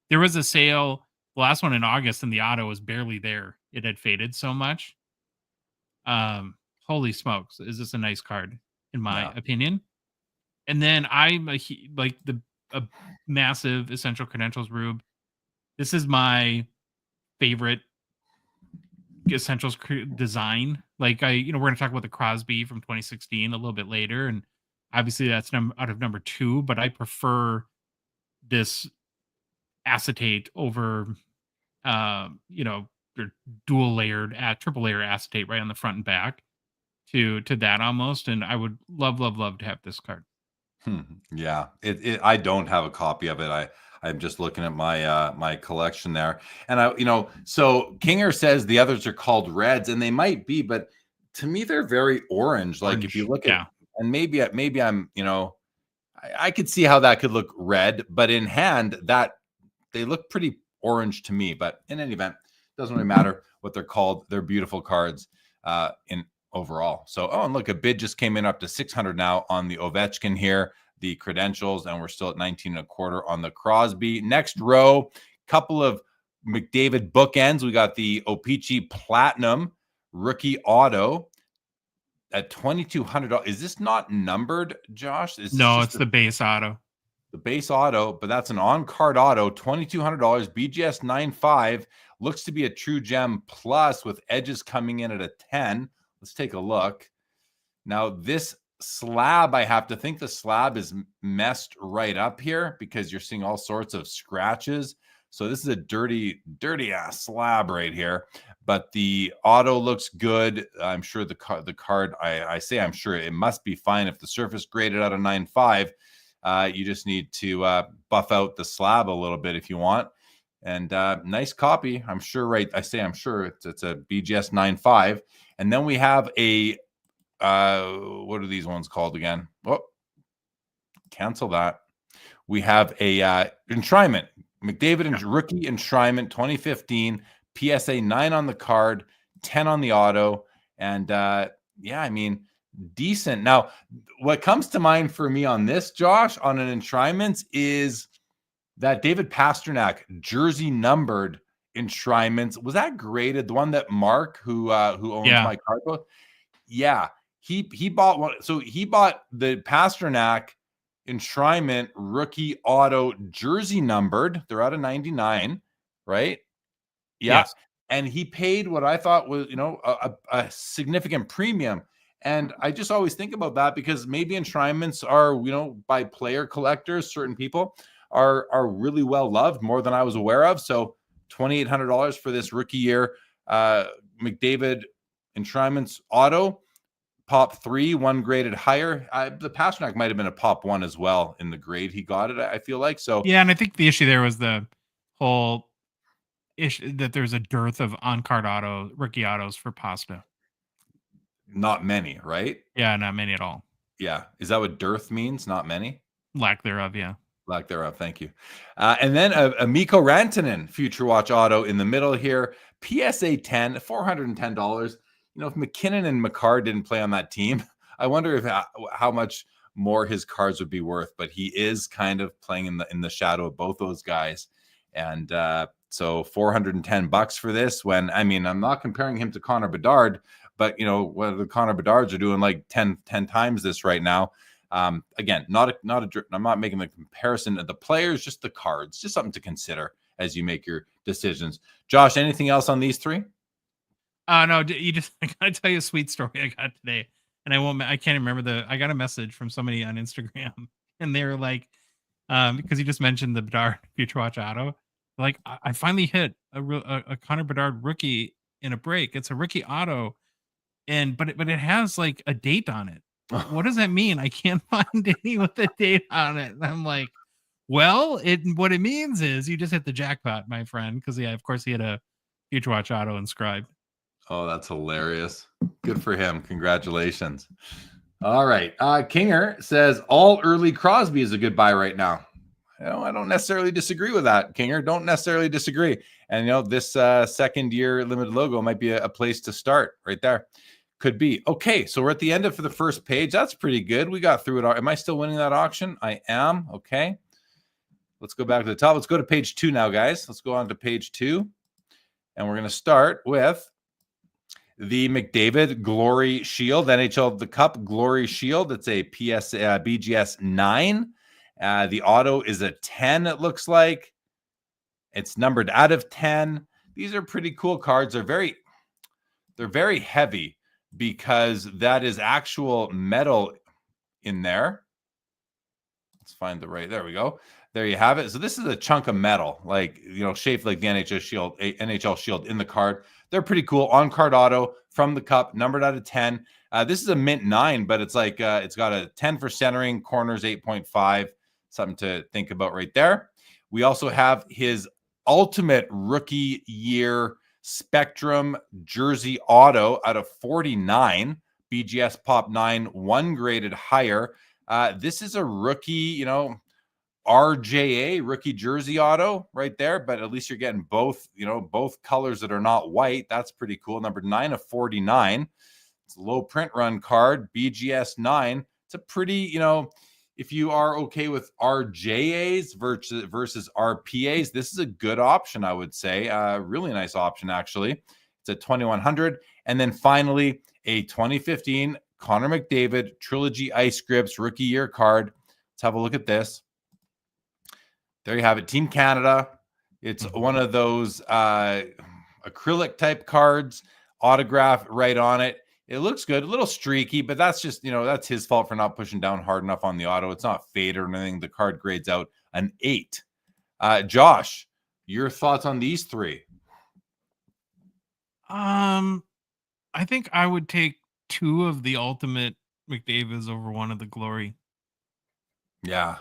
There was a sale, the last one in August, and the auto was barely there. It had faded so much. Holy smokes, is this a nice card in my opinion? And then I'm a massive essential credentials rube. This is my favorite essentials design. Like we're going to talk about the Crosby from 2016 a little bit later, and obviously that's out of number 2. But I prefer this acetate over, your dual layered triple layer acetate right on the front and back to that almost. And I would love to have this card. Yeah, I don't have a copy of it. I'm just looking at my my collection there, and so Kinger says the others are called reds, and they might be, but to me they're very orange. Like if you look at, and maybe I'm, I could see how that could look red, but in hand that they look pretty orange to me. But in any event, doesn't really matter what they're called. They're beautiful cards in overall. So, and look, a bid just came in up to 600 now on the Ovechkin here, the credentials, and we're still at 19.25 on the Crosby. Next row, couple of McDavid bookends. We got the Opeachy Platinum rookie auto at $2,200. Is this not numbered, Josh? No, it's the base auto. The base auto, but that's an on-card auto, $2,200, BGS 9.5. Looks to be a true gem plus with edges coming in at a 10. Let's take a look. Now, this slab, I have to think the slab is messed right up here because you're seeing all sorts of scratches. So this is a dirty ass slab right here. But the auto looks good. I'm sure the card, I say I'm sure it must be fine if the surface graded out of 9.5. You just need to buff out the slab a little bit if you want. And nice copy. I'm sure, right? I say I'm sure it's a BGS 9.5. And then we have a, what are these ones called again? Oh, cancel that. We have a enshrinement. McDavid and rookie enshrinement 2015, PSA 9 on the card, 10 on the auto. And I mean, decent. Now, what comes to mind for me on this, Josh, on an enshrinement is that David Pastrnak jersey numbered enshrinements. Was that graded? The one that Mark, who owns my card book, he bought one. So he bought the Pastrnak enshrinement rookie auto jersey numbered. They're out of 99, right? Yeah. Yes. And he paid what I thought was, a significant premium. And I just always think about that because maybe enshrinements are, by player collectors, certain people are really well loved, more than I was aware of. So $2,800 for this rookie year McDavid enshrinements auto, pop 3, one graded higher. The Pastrnak might have been a pop 1 as well in the grade he got it, I feel like. So yeah, and I think the issue there was the whole issue that there's a dearth of on-card rookie autos for Pasta. Not many, right? Yeah, not many at all. Yeah. Is that what dearth means? Not many? Lack thereof, yeah. Lack thereof, thank you. And then a Mikko Rantanen Future Watch auto in the middle here. PSA 10, $410. If McKinnon and McCarr didn't play on that team, I wonder how much more his cards would be worth. But he is kind of playing in the shadow of both those guys. And so $410 for this. When I'm not comparing him to Connor Bedard, but what the Connor Bedards are doing like 10 times this right now. Again, I'm not making the comparison of the players, just the cards, just something to consider as you make your decisions. Josh, anything else on these three? No, I gotta tell you a sweet story I got today, and I can't remember I got a message from somebody on Instagram, and they were like, because you just mentioned the Bedard Future Watch auto. Like I finally hit a Connor Bedard rookie in a break. It's a rookie auto, but it has like a date on it. What does that mean? I can't find any with a date on it. And I'm like, well, what it means is you just hit the jackpot, my friend. Because of course he had a Future Watch auto inscribed. Oh, that's hilarious. Good for him. Congratulations. All right. Kinger says all early Crosby is a good buy right now. I don't necessarily disagree with that, Kinger. Don't necessarily disagree. And, this second year limited logo might be a place to start right there. Could be. Okay, so we're at the end of the first page. That's pretty good. We got through it all. Am I still winning that auction? I am. Okay. Let's go back to the top. Let's go to page 2 now, guys. Let's go on to page 2. And we're going to start with the McDavid Glory Shield, NHL the Cup Glory Shield. It's a BGS 9. The auto is a 10, it looks like. It's numbered out of 10. These are pretty cool cards. They're very heavy because that is actual metal in there. Let's find there we go. There you have it. So this is a chunk of metal, like, shaped like the NHL shield in the card. They're pretty cool. On-card auto from the Cup, numbered out of 10. This is a mint 9, but it's like it's got a 10 for centering, corners 8.5. Something to think about right there. We also have his ultimate rookie year Spectrum jersey auto out of 49. BGS Pop 9, 1 graded higher. This is a rookie, RJA rookie jersey auto right there, but at least you're getting both colors that are not white. That's pretty cool. Number 9 of 49. It's a low print run card, BGS 9. It's a pretty, if you are okay with RJAs versus RPAs, this is a good option, I would say. Really nice option, actually. It's a 2100. And then finally, a 2015 Connor McDavid Trilogy Ice Grips rookie year card. Let's have a look at this. There you have it. Team Canada. It's one of those acrylic type cards, autograph right on it. It looks good, a little streaky, but that's just, that's his fault for not pushing down hard enough on the auto. It's not faded or anything. The card grades out an 8. Josh, your thoughts on these 3? I think I would take 2 of the ultimate McDavid's over 1 of the Glory. Yeah.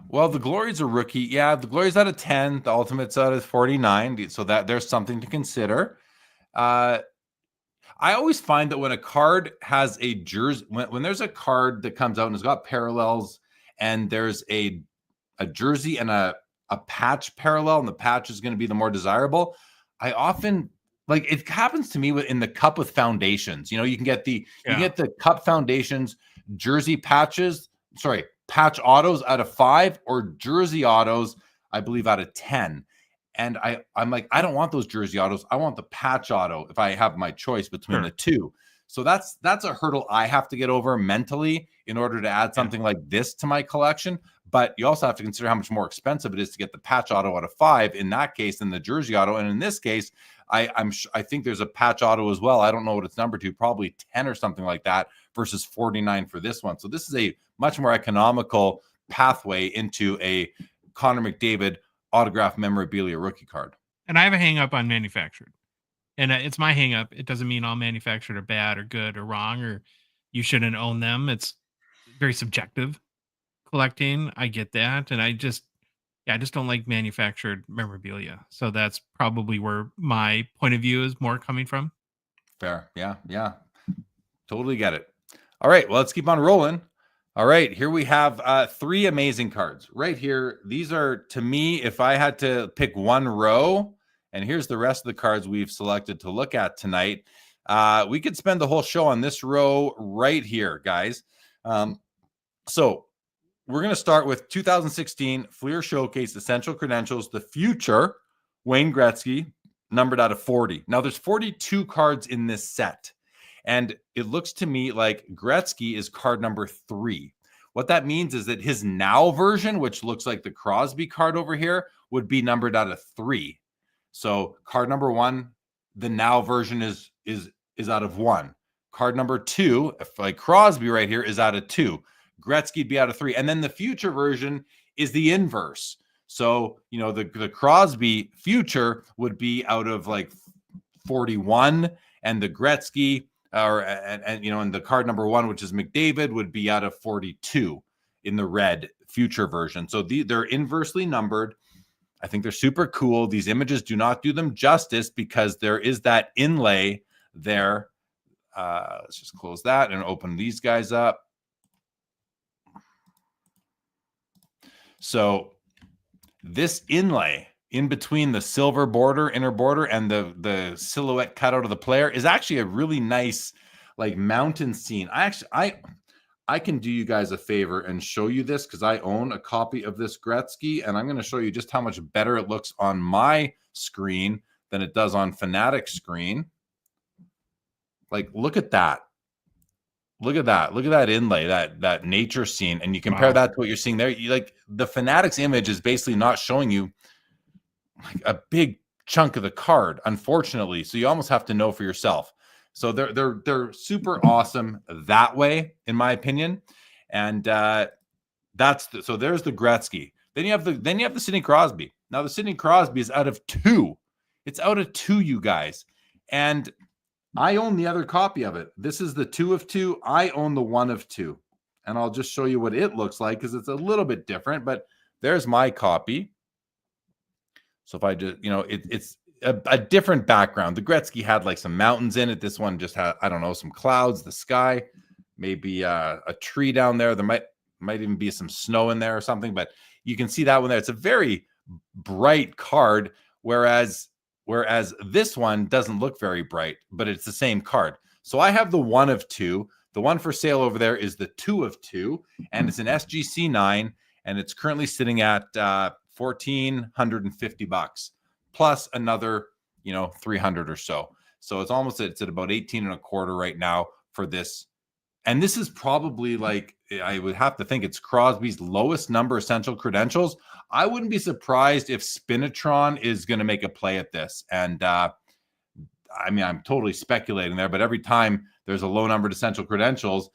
Well, the Glory's a rookie. Yeah, the Glory's out of 10. The ultimate's out of 49. So that there's something to consider. I always find that when a card has a jersey, when there's a card that comes out and has got parallels, and there's a jersey and a patch parallel, and the patch is going to be the more desirable, I often it happens to me in the Cup with foundations. You can get you get the Cup foundations jersey patches. Sorry, patch autos out of 5, or jersey autos, I believe, out of 10. And I'm like, I don't want those jersey autos. I want the patch auto if I have my choice between the two. So that's a hurdle I have to get over mentally in order to add something like this to my collection. But you also have to consider how much more expensive it is to get the patch auto out of 5 in that case than the jersey auto. And in this case, I think there's a patch auto as well. I don't know what it's numbered to, probably 10 or something like that versus 49 for this one. So this is a much more economical pathway into a Connor McDavid autograph memorabilia rookie card. And I have a hang up on manufactured, and it's my hang up. It doesn't mean all manufactured are bad or good or wrong, or you shouldn't own them. It's very subjective collecting. I get that. And I just don't like manufactured memorabilia. So that's probably where my point of view is more coming from. Fair. Yeah. Totally get it. All right. Well, let's keep on rolling. All right, here we have 3 amazing cards right here. These are, to me, if I had to pick one row, and here's the rest of the cards we've selected to look at tonight. We could spend the whole show on this row right here, guys. So we're going to start with 2016 Fleer Showcase Essential Credentials, the future Wayne Gretzky, numbered out of 40. Now, there's 42 cards in this set. And it looks to me like Gretzky is card number 3. What that means is that his now version, which looks like the Crosby card over here, would be numbered out of 3. So card number 1, the now version is out of 1. Card number 2, like Crosby right here, is out of 2. Gretzky'd be out of 3. And then the future version is the inverse. So, the Crosby future would be out of like 41, and the Gretzky and the card number 1, which is McDavid, would be out of 42 in the red future version. So they're inversely numbered. I think they're super cool. These images do not do them justice because there is that inlay there. Let's just close that and open these guys up. So this inlay in between the silver border, inner border, and the silhouette cutout of the player is actually a really nice like mountain scene. I can do you guys a favor and show you this because I own a copy of this Gretzky, and I'm going to show you just how much better it looks on my screen than it does on Fanatics screen. Like, look at that. Look at that. Look at that inlay, that nature scene. And you compare that to what you're seeing there. The Fanatics image is basically not showing you like a big chunk of the card, unfortunately. So you almost have to know for yourself. So they're super awesome that way, in my opinion. And so there's the Gretzky. Then you have the Sidney Crosby. Now the Sidney Crosby is out of 2. It's out of 2, you guys. And I own the other copy of it. This is the 2 of 2. I own the 1 of 2. And I'll just show you what it looks like because it's a little bit different, but there's my copy. So if I just, it's a different background. The Gretzky had like some mountains in it. This one just had, I don't know, some clouds, the sky, maybe a tree down there. There might even be some snow in there or something, but you can see that one there. It's a very bright card, whereas this one doesn't look very bright, but it's the same card. So I have the 1 of 2. The one for sale over there is the 2 of 2, and it's an SGC 9, and it's currently sitting at $1,450 plus another, $300 or so. So it's at about 18 and a quarter right now for this. And this is probably like, I would have to think it's Crosby's lowest number essential credentials. I wouldn't be surprised if Spinatron is going to make a play at this. And I'm totally speculating there, but every time there's a low numbered essential credentials,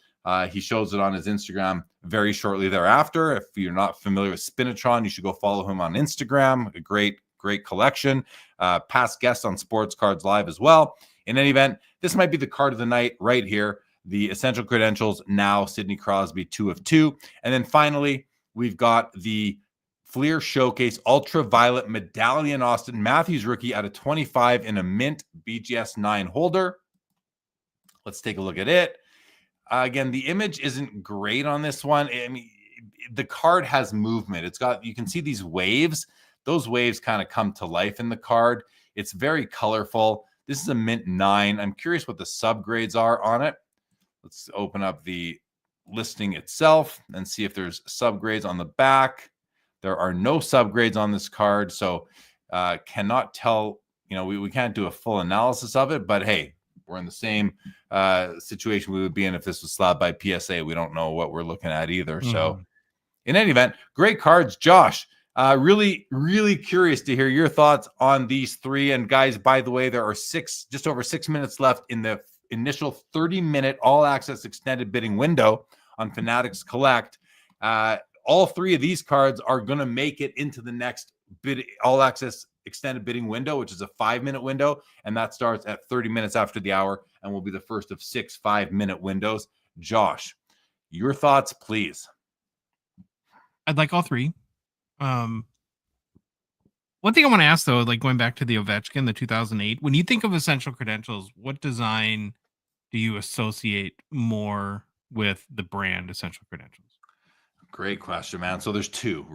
he shows it on his Instagram very shortly thereafter. If you're not familiar with Spinatron, you should go follow him on Instagram. A great collection. Past guest on Sports Cards Live as well. In any event, this might be the card of the night right here. The essential credentials, now Sidney Crosby, 2 of 2. And then finally, we've got the Fleer Showcase Ultraviolet Medallion Austin Matthews rookie out of 25 in a mint BGS 9 holder. Let's take a look at it. Again, the image isn't great on this one. I mean, the card has movement. You can see these waves. Those waves kind of come to life in the card. It's very colorful. This is a mint 9. I'm curious what the subgrades are on it. Let's open up the listing itself and see if there's subgrades on the back. There are no subgrades on this card, so cannot tell. We can't do a full analysis of it, but hey, we're in the same situation we would be in if this was slabbed by PSA. We don't know what we're looking at either. So in any event, great cards. Josh, really, really curious to hear your thoughts on these 3. And guys, by the way, there are just over 6 minutes left in the initial 30-minute all-access extended bidding window on Fanatics Collect. All 3 of these cards are going to make it into the next all-access extended bidding window, which is a 5-minute window, and that starts at 30 minutes after the hour and will be the first of 6 5-minute windows. Josh, your thoughts, please. I'd like all 3. One thing I want to ask, though, like going back to the Ovechkin, the 2008, when you think of essential credentials, what design do you associate more with the brand essential credentials? Great question, man. So there's 2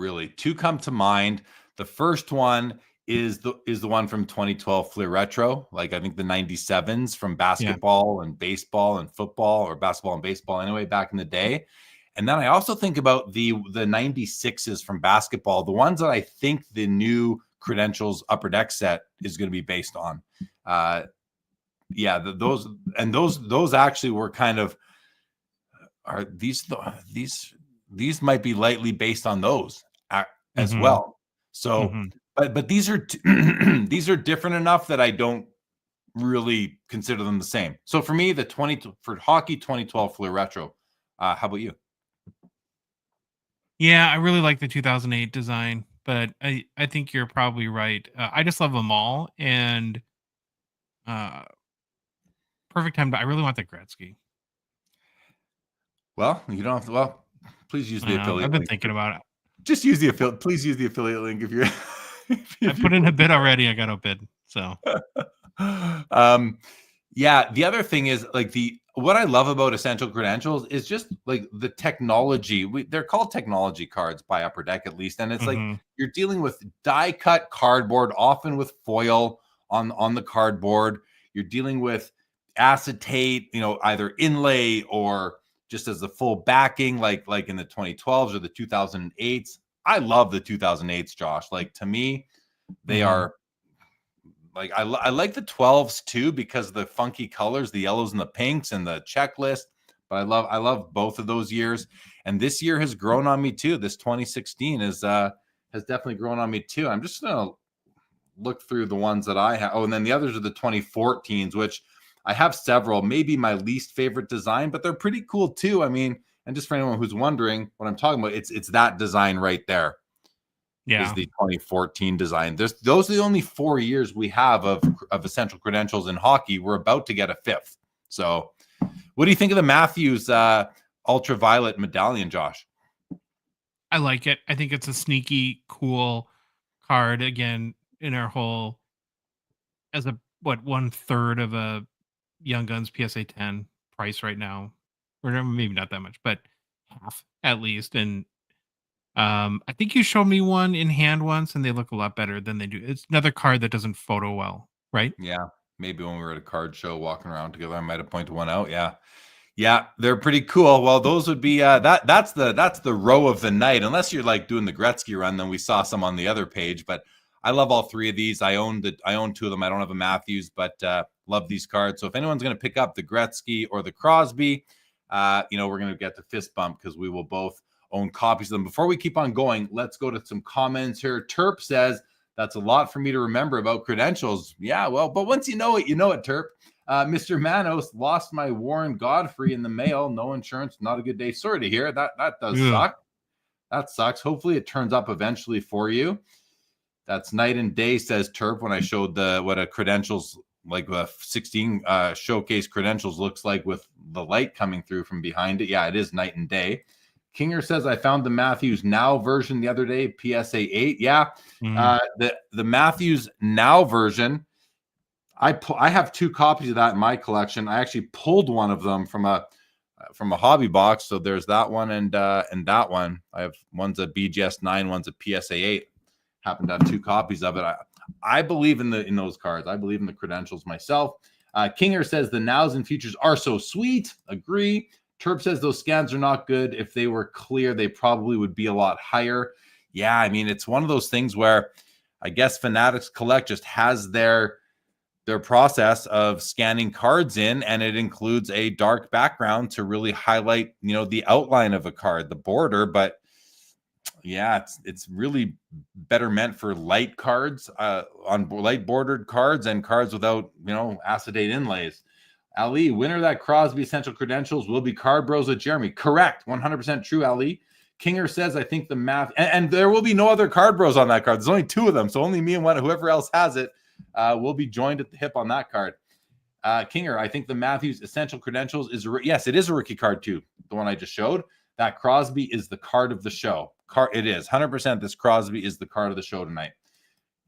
come to mind. The first one is the one from 2012 Fleer Retro, like I think the 97s from basketball and baseball and football, or basketball and baseball anyway, back in the day. And then I also think about the 96s from basketball, the ones that I think the new credentials upper deck set is going to be based on. Those actually were kind of, are these might be lightly based on those as well. So, but these are these are different enough that I don't really consider them the same. So for me, for hockey 2012 Fleer Retro. How about you? Yeah, I really like the 2008 design, but I think you're probably right. I just love them all, and uh, perfect time. I really want the Gretzky. Well, you don't have to. Well, please use I the know. I've affiliate been link. thinking about it. Just use the affiliate. Please use the affiliate link if you're. I if you put in a bid already. I got a bid. So yeah, the other thing is like what I love about Essential Credentials is just like the technology. They're called technology cards by Upper Deck at least, and it's like you're dealing with die cut cardboard, often with foil on the cardboard. You're dealing with acetate, either inlay or just as the full backing, like in the 2012s or the 2008s. I love the 2008s, Josh. Like to me, they are. Like I like the 12s too because of the funky colors, the yellows and the pinks and the checklist. But I love both of those years. And this year has grown on me too. This 2016 has definitely grown on me too. I'm just gonna look through the ones that I have. Oh, and then the others are the 2014s, which I have several. Maybe my least favorite design, but they're pretty cool too. I mean, and just for anyone who's wondering what I'm talking about, it's that design right there. Is the 2014 design. Those are the only 4 years we have of Essential Credentials in hockey. We're about to get a fifth. So what do you think of the Matthews ultraviolet medallion, Josh? I like it. I think it's a sneaky, cool card. Again, in our whole as a 1/3 of a Young Guns PSA 10 price right now, or maybe not that much, but half at least. And I think you showed me one in hand once, and they look a lot better than they do. It's another card that doesn't photo well, right? Yeah, maybe when we were at a card show walking around together, I might have pointed one out. Yeah, they're pretty cool. Well, those would be that's the row of the night. Unless you're like doing the Gretzky run, then we saw some on the other page. But I love all three of these. I own 2 of them. I don't have a Matthews, but love these cards. So if anyone's going to pick up the Gretzky or the Crosby, we're going to get the fist bump because we will both own copies of them. Before we keep on going, let's go to some comments here. Terp says, that's a lot for me to remember about credentials. Yeah, well, but once you know it, Terp. Mr. Manos, lost my Warren Godfrey in the mail. No insurance, not a good day. Sorry to hear. That does suck. That sucks. Hopefully it turns up eventually for you. That's night and day, says Terp, when I showed what a credentials, like a 16 showcase credentials looks like with the light coming through from behind it. Yeah, it is night and day. Kinger says, I found the Matthews Now version the other day, PSA 8. Yeah, the Matthews Now version, I have 2 copies of that in my collection. I actually pulled one of them from a hobby box. So there's that one and that one. I have one's a BGS 9, one's a PSA 8. Happen to have 2 copies of it. I believe in those cards. I believe in the credentials myself. Kinger says the nows and futures are so sweet. Agree. Terp says those scans are not good. If they were clear, they probably would be a lot higher. Yeah, I mean, it's one of those things where I guess Fanatics Collect just has their process of scanning cards in, and it includes a dark background to really highlight, the outline of a card, the border. But yeah, it's really better meant for light cards, on light bordered cards and cards without, acetate inlays. Ali, winner of that Crosby Essential Credentials will be Card Bros with Jeremy. Correct. 100% true, Ali. Kinger says, I think the math, and there will be no other Card Bros on that card. There's only 2 of them. So only me and whoever else has it will be joined at the hip on that card. Kinger, I think the Matthews Essential Credentials yes, it is a rookie card too. The one I just showed. That Crosby is the card of the show. It is 100%. This Crosby is the card of the show tonight.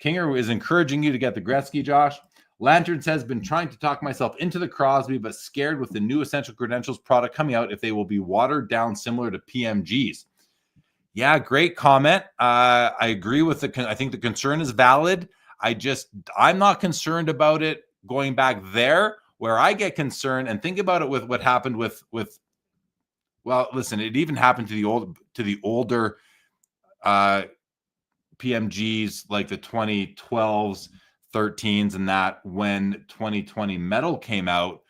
Kinger is encouraging you to get the Gretzky, Josh. Lantern says, been trying to talk myself into the Crosby, but scared with the new Essential Credentials product coming out if they will be watered down similar to PMGs. Yeah, great comment. I agree with I think the concern is valid. I'm not concerned about it going back there. Where I get concerned, and think about it with what happened with well, listen, it even happened to the older PMGs, like the 2012s, 13s, and that when 2020 metal came out.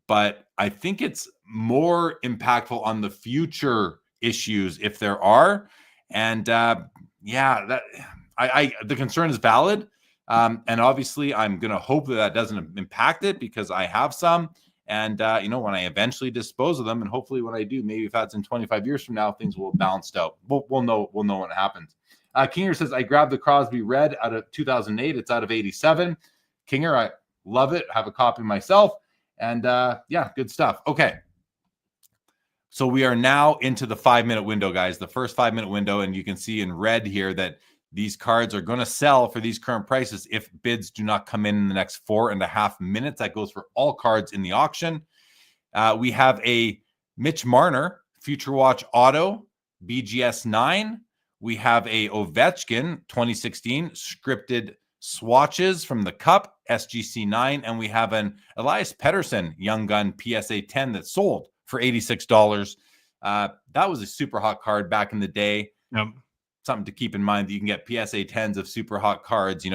But I think it's more impactful on the future issues if there are. And the concern is valid. And obviously I'm going to hope that doesn't impact it because I have some. And, when I eventually dispose of them, and hopefully when I do, maybe if that's in 25 years from now, things will have balanced out. We'll know what happens. Kinger says, I grabbed the Crosby Red out of 2008. It's out of 87. Kinger, I love it. Have a copy myself. And good stuff. Okay. So we are now into the 5-minute window, guys, the first 5-minute window. And you can see in red here that these cards are going to sell for these current prices if bids do not come in the next 4.5 minutes. That goes for all cards in the auction. We have a Mitch Marner Future Watch Auto BGS 9. We have a Ovechkin 2016 scripted swatches from the Cup SGC 9. And we have an Elias Pettersson Young Gun PSA 10 that sold for $86. That was a super hot card back in the day. Yep. Something to keep in mind that you can get PSA 10s of super hot cards,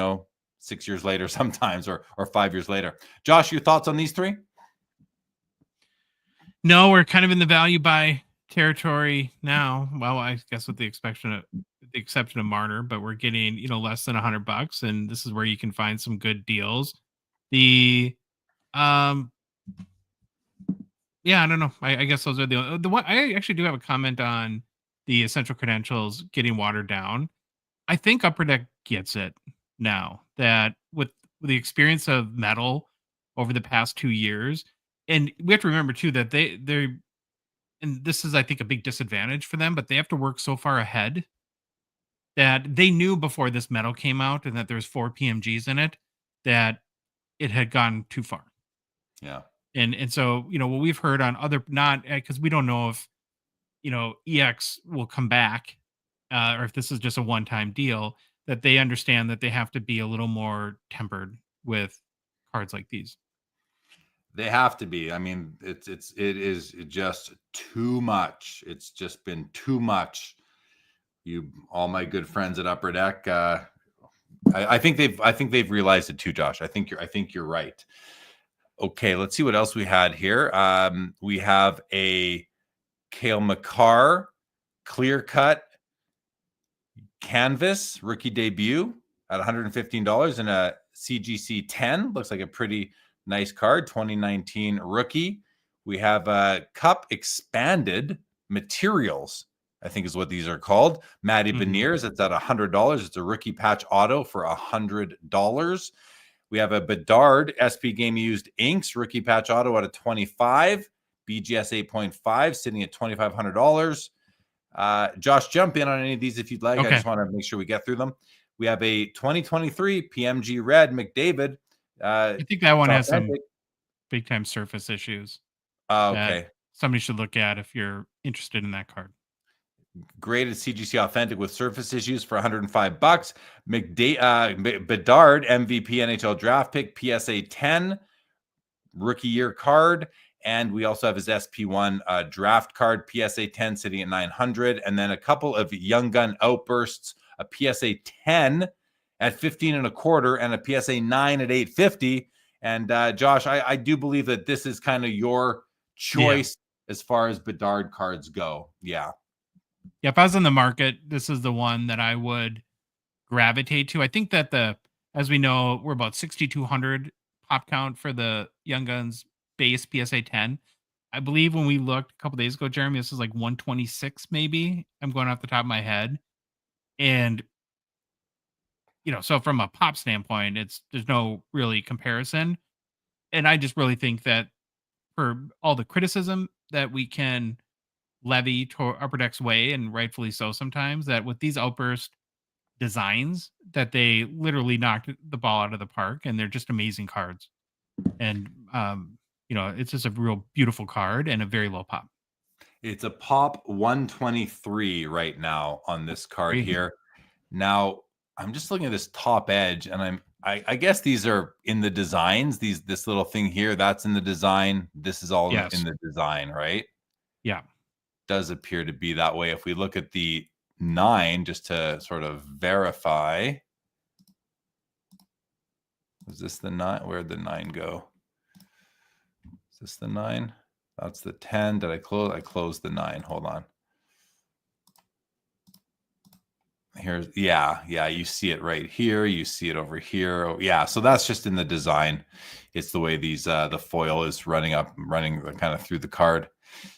6 years later sometimes, or 5 years later. Josh, your thoughts on these three? No, we're kind of in the value buy territory now. Well, I guess with the exception of Marner, but we're getting, less than $100, and this is where you can find some good deals. I don't know. I guess those are the one. I actually do have a comment on the essential credentials getting watered down. I think Upper Deck gets it now that with the experience of metal over the past 2 years, and we have to remember too that they're, and this is I think a big disadvantage for them, but they have to work so far ahead that they knew before this metal came out and that there's 4 PMGs in it that it had gone too far. Yeah. And so, what we've heard on other, not because we don't know if, EX will come back or if this is just a one-time deal, that they understand that they have to be a little more tempered with cards like these. They have to be. I mean, it is just too much. It's just been too much. All my good friends at Upper Deck, I think they've realized it too, Josh. I think you're right. Okay, let's see what else we had here. We have a Cale Makar clear cut canvas rookie debut at $115 and a CGC 10. Looks like a pretty nice card. 2019 rookie. We have a Cup expanded materials, I think is what these are called. Matty Beniers. It's at $100. It's a rookie patch auto for $100. We have a Bedard SP Game Used Inks rookie patch auto at a $25. BGS 8.5 sitting at $2,500. Josh, jump in on any of these if you'd like. Okay. I just want to make sure we get through them. We have a 2023 PMG Red McDavid. I think that one has some big time surface issues. Okay. Somebody should look at if you're interested in that card. Graded CGC Authentic with surface issues for $105. Bedard MVP NHL Draft Pick PSA 10 rookie year card. And we also have his SP1 draft card, PSA 10 sitting at $900. And then a couple of Young Gun Outbursts, a PSA 10 at $15.25 and a PSA 9 at $850. And Josh, I do believe that this is kind of your choice as far as Bedard cards go. Yeah. Yeah, if I was in the market, this is the one that I would gravitate to. I think that as we know, we're about 6,200 pop count for the Young Guns base PSA 10. I believe when we looked a couple days ago, Jeremy, this is like 126 maybe. I'm going off the top of my head. And, so from a pop standpoint, there's no really comparison. And I just really think that for all the criticism that we can levy toward Upper Deck's way, and rightfully so sometimes, that with these outburst designs, that they literally knocked the ball out of the park, and they're just amazing cards. And, it's just a real beautiful card and a very low pop. It's a pop 123 right now on this card here. Now, I'm just looking at this top edge, and I guess these are in the designs. This little thing here, that's in the design. This is all in the design, right? Yeah. Does appear to be that way. If we look at the 9, just to sort of verify. Is this the 9? Where'd the 9 go? Is this the 9? That's the 10. Did I close? I closed the 9. Hold on. Here's, yeah, you see it right here. You see it over here. Oh, yeah, so that's just in the design. It's the way these the foil is running kind of through the card.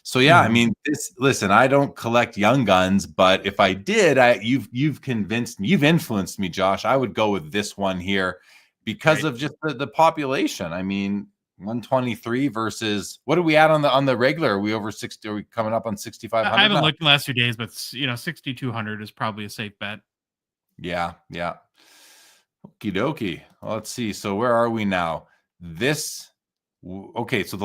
So yeah, I mean, listen, I don't collect young guns, but if I did, you've convinced me, you've influenced me, Josh. I would go with this one here because of just the population. I mean, 123 versus, what are we at on the regular? Are we over 60? Are we coming up on 6,500? I haven't looked in the last few days, but 6,200 is probably a safe bet. Yeah. Okie dokie. Well, let's see. So where are we now? Okay. So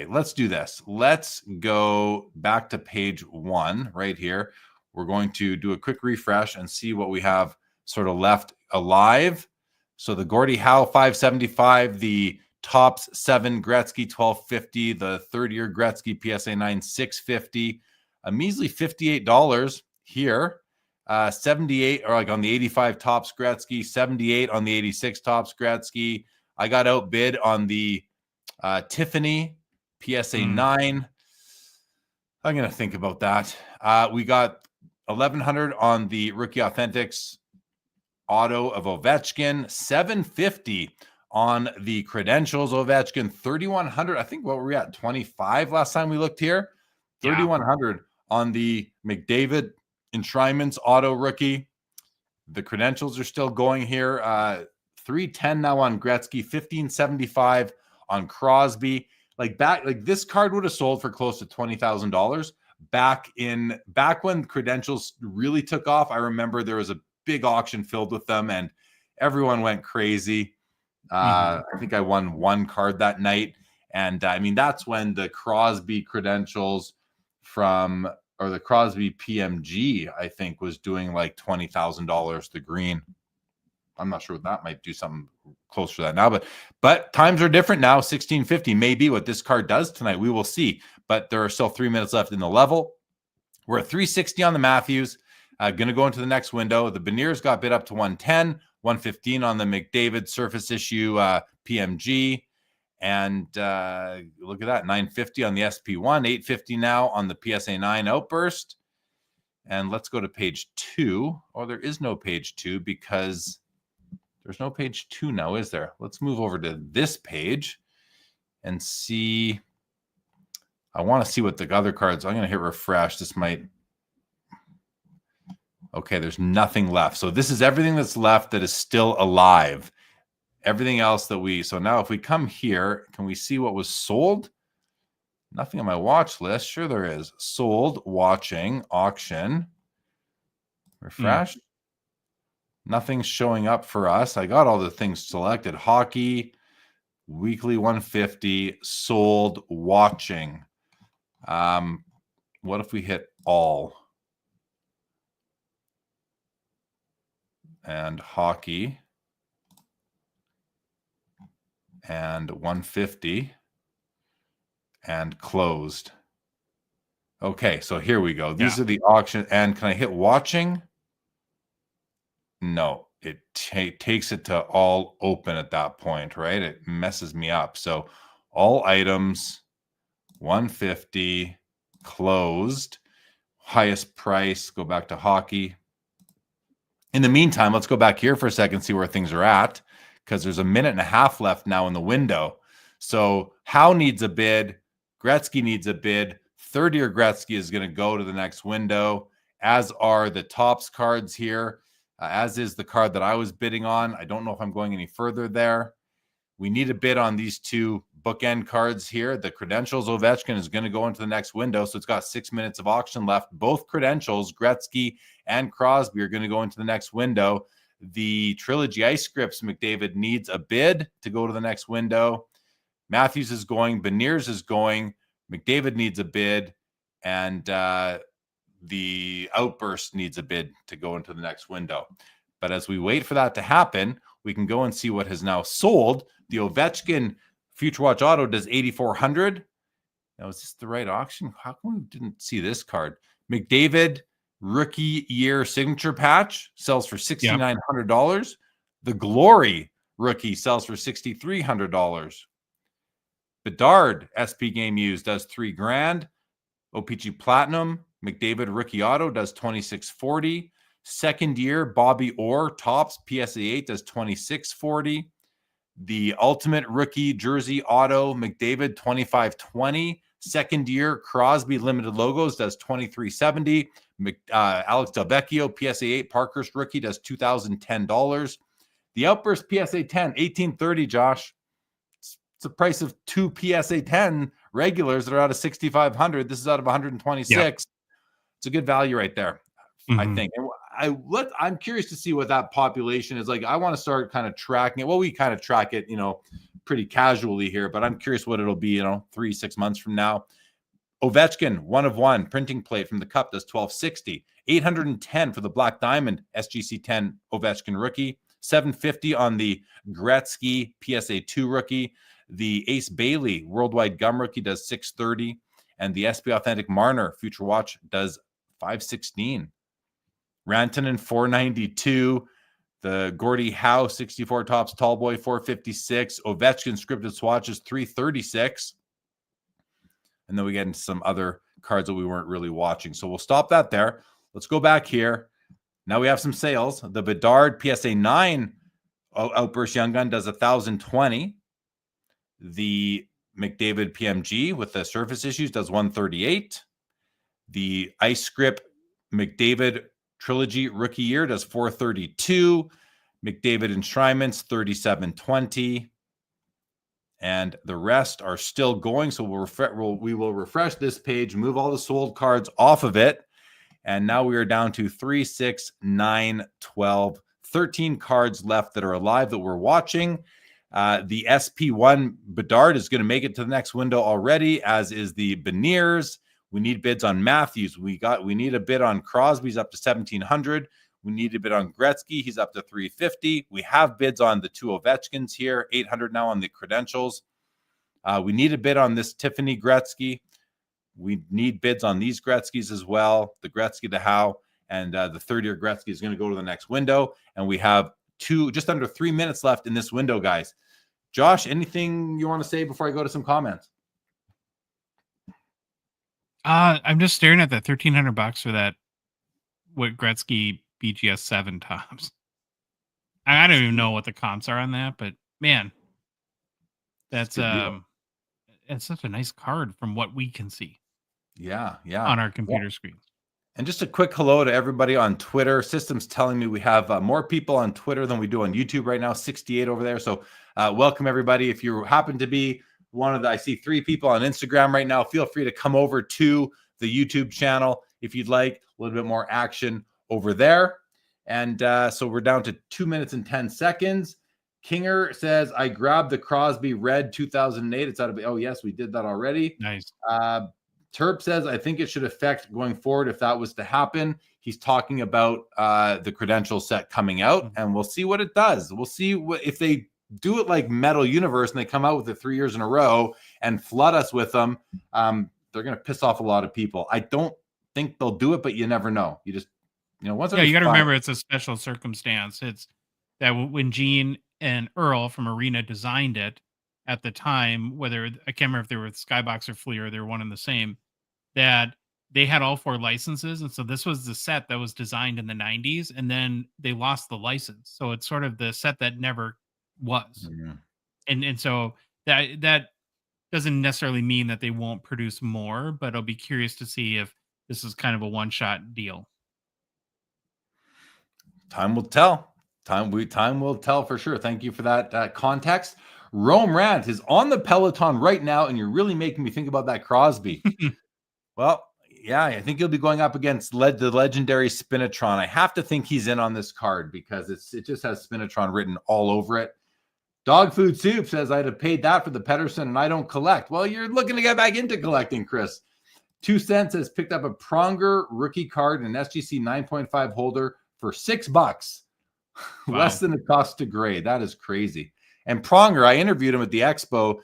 let's do this. Let's go back to page 1 right here. We're going to do a quick refresh and see what we have sort of left alive. So the Gordie Howe 575, the Tops 7 Gretzky 1250, the third-year Gretzky PSA 9 650, a measly $58 here. 78, or like on the 85 Tops Gretzky, 78 on the 86 Tops Gretzky. I got outbid on the Tiffany PSA 9. I'm going to think about that. We got 1,100 on the Rookie Authentics auto of Ovechkin, 750 on the Credentials Ovechkin, 3,100. I think what were we at? 25 last time we looked here. 3,100 on the McDavid Enshrinements auto rookie. The Credentials are still going here. 310 now on Gretzky, 1,575 on Crosby. Like this card would have sold for close to $20,000 back when Credentials really took off. I remember there was a big auction filled with them and everyone went crazy. I think I won one card that night. And I mean, that's when the Crosby Credentials or the Crosby PMG, I think, was doing like $20,000 the green. I'm not sure what that might do, something closer to that now, but times are different now. 1650 may be what this card does tonight. We will see, but there are still 3 minutes left in the level. We're at 360 on the Matthews. Going to go into the next window. The Beniers got bid up to 110, 115 on the McDavid surface issue PMG. And look at that, 950 on the SP1, 850 now on the PSA 9 Outburst. And let's go to page 2. Oh, there is no page 2 because there's no page 2 now, is there? Let's move over to this page and see. I want to see what the other cards. I'm going to hit refresh. This might. Okay, there's nothing left. So this is everything that's left that is still alive. Everything else so now if we come here, can we see what was sold? Nothing on my watch list. Sure there is. Sold, watching, auction, refresh. Nothing's showing up for us. I got all the things selected. Hockey, weekly 150, sold, watching. What if we hit all? And hockey. And 150 and closed. Okay, so here we go. These are the auction. And can I hit watching? No, it takes it to all open at that point, right? It messes me up. So all items, 150, closed, highest price, go back to hockey. In the meantime, let's go back here for a second, see where things are at, because there's a minute and a half left now in the window. So Howe needs a bid. Gretzky needs a bid. Third-year Gretzky is going to go to the next window, as are the Tops cards here, as is the card that I was bidding on. I don't know if I'm going any further there. We need a bid on these two bookend cards here. The Credentials Ovechkin is going to go into the next window, so it's got 6 minutes of auction left. Both Credentials, Gretzky and Crosby, are going to go into the next window. The Trilogy Ice Scripts, McDavid needs a bid to go to the next window. Matthews is going. Beniers is going. McDavid needs a bid. And the Outburst needs a bid to go into the next window. But as we wait for that to happen, we can go and see what has now sold. The Ovechkin Future Watch Auto does 8,400. Now, is this the right auction? How come we didn't see this card? McDavid Rookie Year Signature Patch sells for $6,900. The Glory Rookie sells for $6,300. Bedard SP Game Used does $3,000. OPG Platinum McDavid Rookie Auto does $2,640. Second year, Bobby Orr, tops, PSA 8 does $26.40. The Ultimate Rookie Jersey Auto, McDavid, $25.20. Second year, Crosby Limited Logos does $23.70. Alex Delvecchio, PSA 8 Parkhurst Rookie does $2,010. The Outburst PSA 10, $18.30, Josh. It's the price of 2 PSA 10 regulars that are out of 6,500. This is out of 126. Yep. It's a good value right there, I think. And I'm curious to see what that population is like. I want to start kind of tracking it. Well, we kind of track it, pretty casually here, but I'm curious what it'll be, 3-6 months from now. Ovechkin, 1 of 1, printing plate from the Cup does $12.60. $810 for the Black Diamond SGC 10 Ovechkin rookie. $750 on the Gretzky PSA 2 rookie. The Ace Bailey Worldwide Gum rookie does $630. And the SP Authentic Marner Future Watch does $516. Rantanen, $492. The Gordie Howe 64 tops tall boy, $456. Ovechkin scripted swatches, $336. And then we get into some other cards that we weren't really watching. So we'll stop that there. Let's go back here. Now we have some sales. The Bedard PSA 9 Outburst Young Gun does $1,020. The McDavid PMG with the surface issues does $138. The Ice Script McDavid Trilogy Rookie Year does $432. McDavid Enshrinements $37.20. And the rest are still going. So we will refresh this page, move all the sold cards off of it. And now we are down to 3, 6, 9, 12, 13 cards left that are alive that we're watching. The SP1 Bedard is going to make it to the next window already, as is the Beniers. We need bids on Matthews. We need a bid on Crosby's up to 1,700. We need a bid on Gretzky. He's up to 350. We have bids on the 2 Ovechkins here, 800 now on the credentials. We need a bid on this Tiffany Gretzky. We need bids on these Gretzkys as well. The Gretzky, the Howe, and the third-year Gretzky is going to go to the next window. And we have just under 3 minutes left in this window, guys. Josh, anything you want to say before I go to some comments? I'm just staring at that $1,300 for that Gretzky BGS 7 tops. I don't even know what the comps are on that, but man, that's it's such a nice card from what we can see. Yeah. On our computer screens. And just a quick hello to everybody on Twitter. System's telling me we have more people on Twitter than we do on YouTube right now, 68 over there. So welcome everybody. If you happen to be I see 3 people on Instagram right now, feel free to come over to the YouTube channel if you'd like a little bit more action over there. And so we're down to 2 minutes and 10 seconds. Kinger says, I grabbed the Crosby Red 2008. It's out of, oh yes, we did that already. Nice. Terp says, I think it should affect going forward if that was to happen. He's talking about the credential set coming out, and we'll see what it does. We'll see if they do it like Metal Universe and they come out with it 3 years in a row and flood us with them. They're going to piss off a lot of people. I don't think they'll do it, but you never know. You just, once. Yeah, you got to remember it's a special circumstance. It's that when Gene and Earl from Arena designed it at the time, whether I can't remember if they were with Skybox or Flea or they were one and the same, that they had all 4 licenses. And so this was the set that was designed in the 90s, and then they lost the license. So it's sort of the set that never was. Mm-hmm. And so that doesn't necessarily mean that they won't produce more, but I'll be curious to see if this is kind of a one-shot deal. Time will tell. Time will tell for sure. Thank you for that context. Rome Rant is on the Peloton right now, and you're really making me think about that Crosby. Well, yeah, I think he'll be going up against the legendary Spinatron. I have to think he's in on this card because it just has Spinatron written all over it. Dog Food Soup says, I'd have paid that for the Pedersen, and I don't collect. Well, you're looking to get back into collecting, Chris. 2 Cents has picked up a Pronger rookie card and an SGC 9.5 holder for $6. Wow. Less than it costs to grade. That is crazy. And Pronger, I interviewed him at the Expo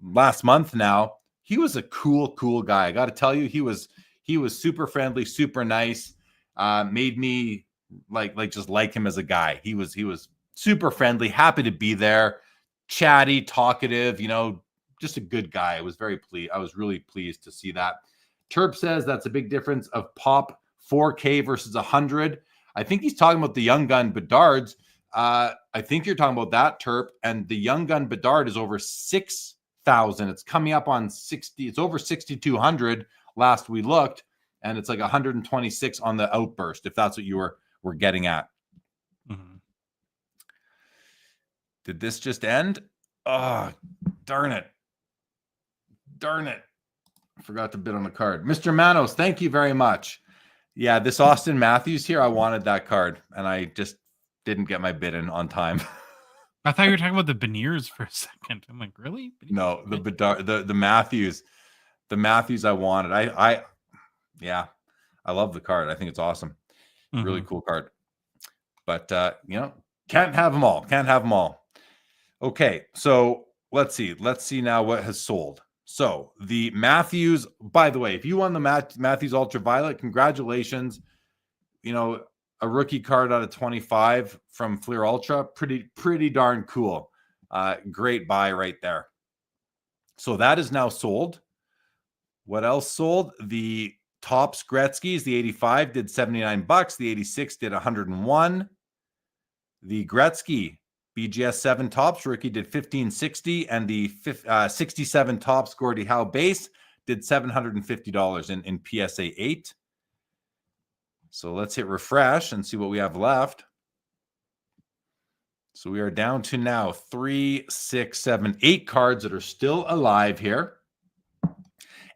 last month now. He was a cool guy. I got to tell you, he was super friendly, super nice. Made me just like him as a guy. He was super friendly, happy to be there, chatty, talkative, just a good guy. I was really pleased to see that. Terp says that's a big difference of pop 4K versus 100. I think he's talking about the Young Gun Bedard's. I think you're talking about that, Terp. And the Young Gun Bedard is over 6,000. It's coming up on 60. It's over 6,200 last we looked. And it's like 126 on the Outburst, if that's what you were getting at. Mm-hmm. Did this just end? Oh, darn it. Darn it. I forgot to bid on the card. Mr. Manos, thank you very much. Yeah, this Austin Matthews here, I wanted that card, and I just didn't get my bid in on time. I thought you were talking about the Beniers for a second. I'm like, really? No, the Matthews. The Matthews I wanted. I love the card. I think it's awesome. Mm-hmm. Really cool card. But can't have them all. Can't have them all. Okay, so let's see. Let's see now what has sold. So the Matthews, by the way, if you won the Matthews Ultraviolet, congratulations. A rookie card out of 25 from Fleer Ultra, pretty darn cool. Great buy right there. So that is now sold. What else sold? The Topps Gretzky's, the 85 did $79. The 86 did $101. The Gretzky BGS 7 Topps rookie did $1,560, and the 67 Topps Gordie Howe base did $750 in PSA 8. So let's hit refresh and see what we have left. So we are down to now 3, 6, 7, 8 cards that are still alive here.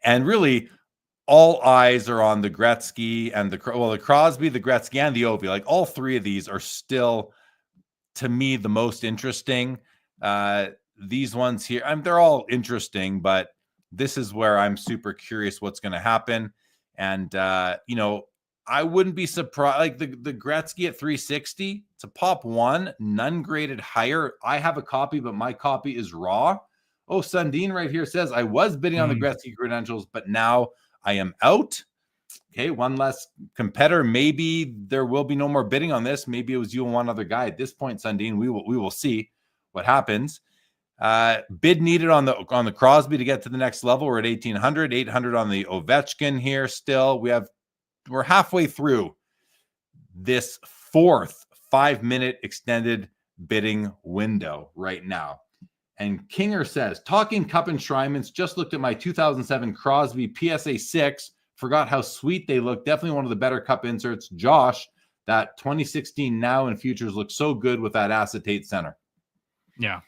And really, all eyes are on the Gretzky and the Crosby, the Gretzky, and the Ovi. Like all three of these are still, to me, the most interesting. These ones here, they're all interesting, but this is where I'm super curious what's going to happen. And, I wouldn't be surprised. Like the Gretzky at 360, it's a pop 1, none graded higher. I have a copy, but my copy is raw. Oh, Sundin right here says, I was bidding on the Gretzky credentials, but now I am out. Okay, one less competitor. Maybe there will be no more bidding on this. Maybe it was you and one other guy. At this point, Sundin, we will see what happens. Bid needed on the Crosby to get to the next level. We're at 1,800, 800 on the Ovechkin here still. We're halfway through this 4th 5-minute extended bidding window right now. And Kinger says, talking cup enshrinements, just looked at my 2007 Crosby PSA 6. Forgot how sweet they look. Definitely one of the better cup inserts. Josh, that 2016 Now and Futures looks so good with that acetate center. Yeah.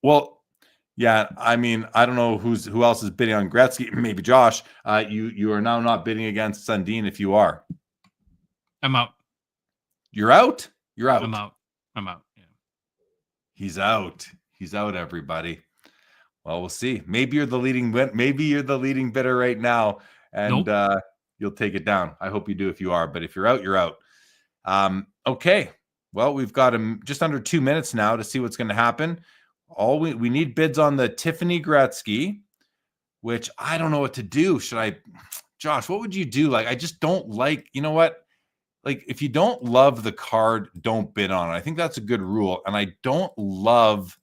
Well, yeah, I don't know who else is bidding on Gretzky. Maybe Josh. You are now not bidding against Sundin if you are. I'm out. You're out? You're out. I'm out. Yeah. He's out. He's out, everybody. Well, we'll see. Maybe you're the leading bidder right now, and nope. You'll take it down. I hope you do if you are, but if you're out, you're out. Okay. Well, we've got just under 2 minutes now to see what's going to happen. We need bids on the Tiffany Gretzky, which I don't know what to do. Josh, what would you do? Like, I just don't like, you know what? Like, if you don't love the card, don't bid on it. I think that's a good rule. And I don't love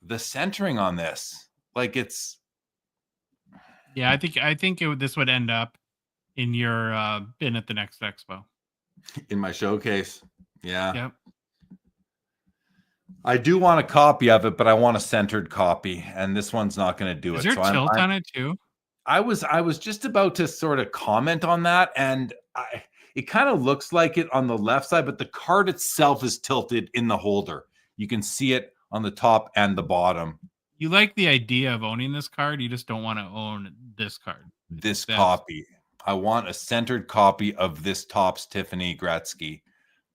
the centering on this. Like, it's. Yeah, I think this would end up in your bin at the next expo. In my showcase. Yeah. Yep. I do want a copy of it, but I want a centered copy, and this one's not going to do it. Is there tilt on it too? I was just about to sort of comment on that, and it kind of looks like it on the left side, but the card itself is tilted in the holder. You can see it on the top and the bottom. You like the idea of owning this card, you just don't want to own this card. This copy. I want a centered copy of this Topps Tiffany Gretzky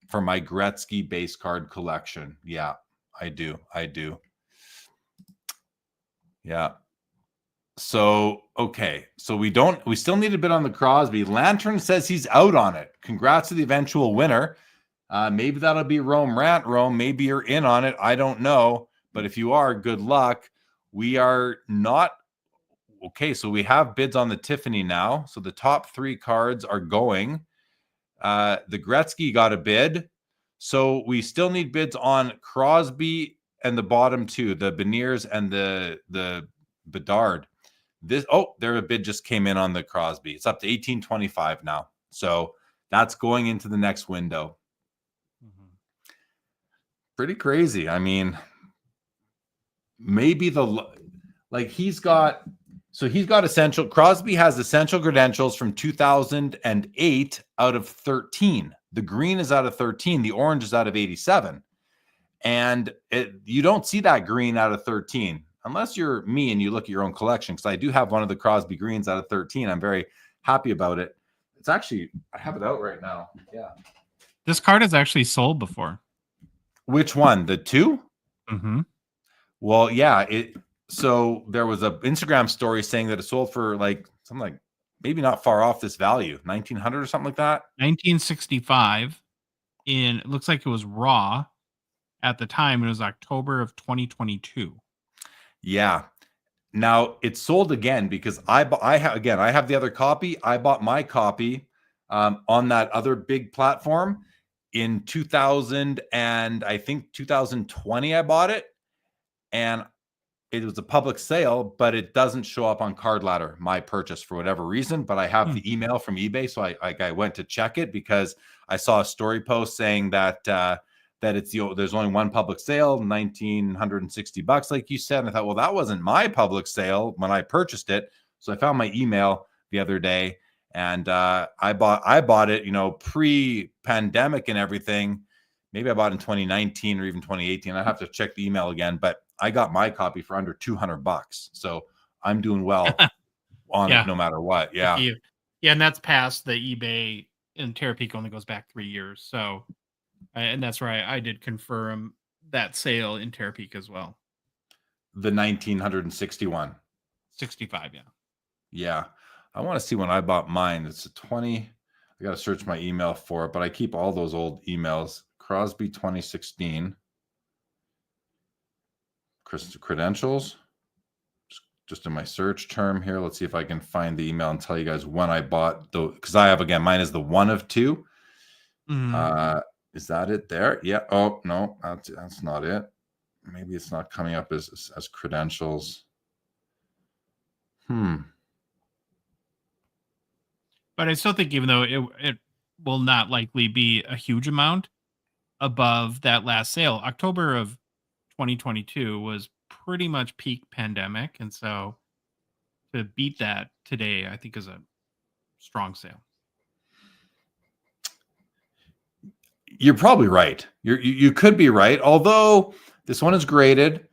for my Gretzky base card collection. Yeah. I do. Yeah. So, okay. So we still need a bit on the Crosby. Lantern says he's out on it. Congrats to the eventual winner. Maybe that'll be Rome Rant Rome. Maybe you're in on it. I don't know. But if you are, good luck. We are not. Okay. So we have bids on the Tiffany now. So the top 3 cards are going. The Gretzky got a bid. So we still need bids on Crosby and the bottom 2, the Beniers and the Bedard. There a bid just came in on the Crosby. It's up to 1825 now. So That's going into the next window. Pretty crazy. I mean, maybe he's got essential. Crosby has essential credentials from 2008 out of 13. The green is out of 13. The orange is out of 87. And you don't see that green out of 13 unless you're me and you look at your own collection. Because I do have one of the Crosby greens out of 13. I'm very happy about it. It's actually, I have it out right now. Yeah. This card has actually sold before. Which one? The 2? Mm-hmm. Well, yeah. So there was a Instagram story saying that it sold for something like maybe not far off this value, 1900 or something like that. 1965. It looks like it was raw at the time. It was October of 2022. Yeah. Now it's sold again because I have the other copy. I bought my copy on that other big platform in 2000 and I think 2020. I bought it, and it was a public sale, but it doesn't show up on Card Ladder, my purchase, for whatever reason. But I have the email from eBay, so I went to check it because I saw a story post saying that it's there's only one public sale, $1,960, like you said. And I thought, well, that wasn't my public sale when I purchased it. So I found my email the other day, and I bought it, pre-pandemic and everything. Maybe I bought in 2019 or even 2018. I have to check the email again, but I got my copy for under $200. So I'm doing well on it no matter what. Yeah. Yeah. And that's past the eBay, and Terapeak only goes back 3 years. So, and that's where I did confirm that sale in Terapeak as well. The 1961. 65. Yeah. Yeah. I want to see when I bought mine. It's a 20. I got to search my email for it, but I keep all those old emails. Crosby 2016. Credentials. Just in my search term here. Let's see if I can find the email and tell you guys when I bought because I have, again, mine is the 1 of 2. Is that it there? Yeah. Oh, no, that's not it. Maybe it's not coming up as credentials. But I still think, even though it will not likely be a huge amount above that last sale, October of 2022 was pretty much peak pandemic. And so to beat that today, I think, is a strong sale. You're probably right. You could be right. Although this one is graded,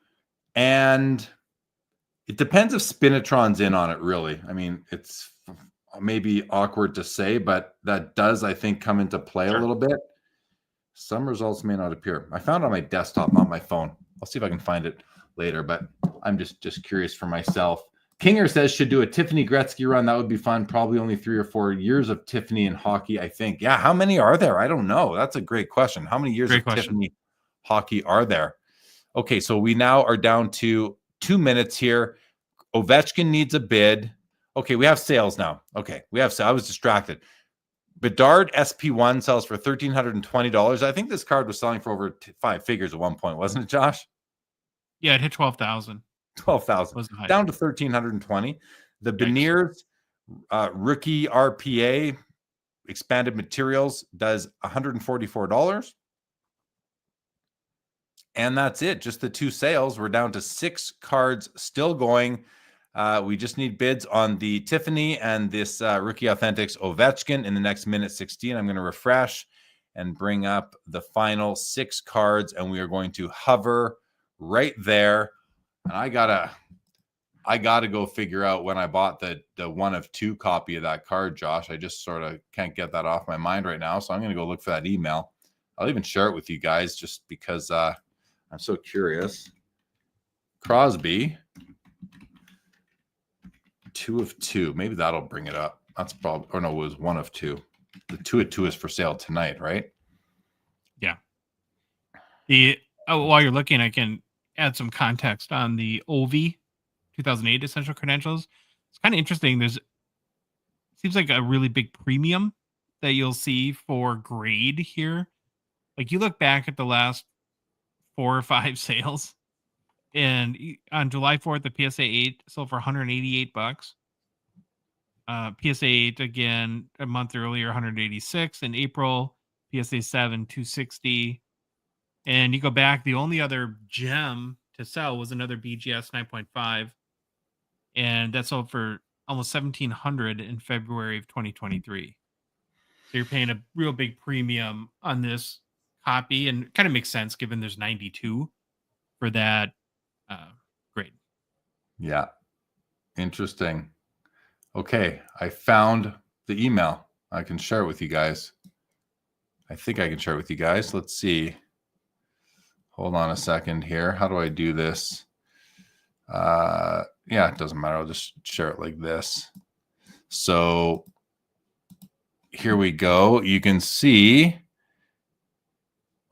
and it depends if Spinatron's in on it, really. I mean, it's maybe awkward to say, but that does, I think, come into play a little bit. Some results may not appear. I found it on my desktop, not my phone. I'll see if I can find it later, but I'm just curious for myself. Kinger says should do a Tiffany Gretzky run. That would be fun. Probably only 3 or 4 years of Tiffany in hockey, I think. Yeah, how many are there? I don't know. That's a great question. How many years of Tiffany hockey are there? Okay, so we now are down to 2 minutes here. Ovechkin needs a bid. Okay, we have sales now. Okay, we have sales. I was distracted. Bedard SP1 sells for $1,320. I think this card was selling for over 5 figures at one point, wasn't it, Josh? Yeah, it hit 12,000. 12,000 down to 1,320. The Beniers rookie RPA expanded materials does $144. And that's it. Just the 2 sales. We're down to 6 cards still going. We just need bids on the Tiffany and this Rookie Authentics Ovechkin in the next minute 16. I'm going to refresh and bring up the final 6 cards, and we are going to hover right there. And I gotta go figure out when I bought the 1 of 2 copy of that card, Josh. I just sort of can't get that off my mind right now. So I'm going to go look for that email. I'll even share it with you guys just because I'm so curious. Crosby. 2 of 2. Maybe that'll bring it up. That's probably, or no, it was 1 of 2. The 2 of 2 is for sale tonight, right? Yeah. While you're looking, I can add some context on the Ovi 2008 essential credentials. It's kind of interesting. Seems like a really big premium that you'll see for grade here. Like, you look back at the last 4 or 5 sales, and on July 4th, the PSA 8 sold for $188. PSA 8 again a month earlier, 186. In April, PSA 7, 260. And you go back, the only other gem to sell was another BGS 9.5. And that sold for almost $1,700 in February of 2023. So you're paying a real big premium on this copy, and it kind of makes sense given there's 92 for that grade. Yeah. Interesting. Okay. I found the email. I can share it with you guys. I think I can share it with you guys. Let's see. Hold on a second here. How do I do this? Yeah, it doesn't matter. I'll just share it like this. So here we go. You can see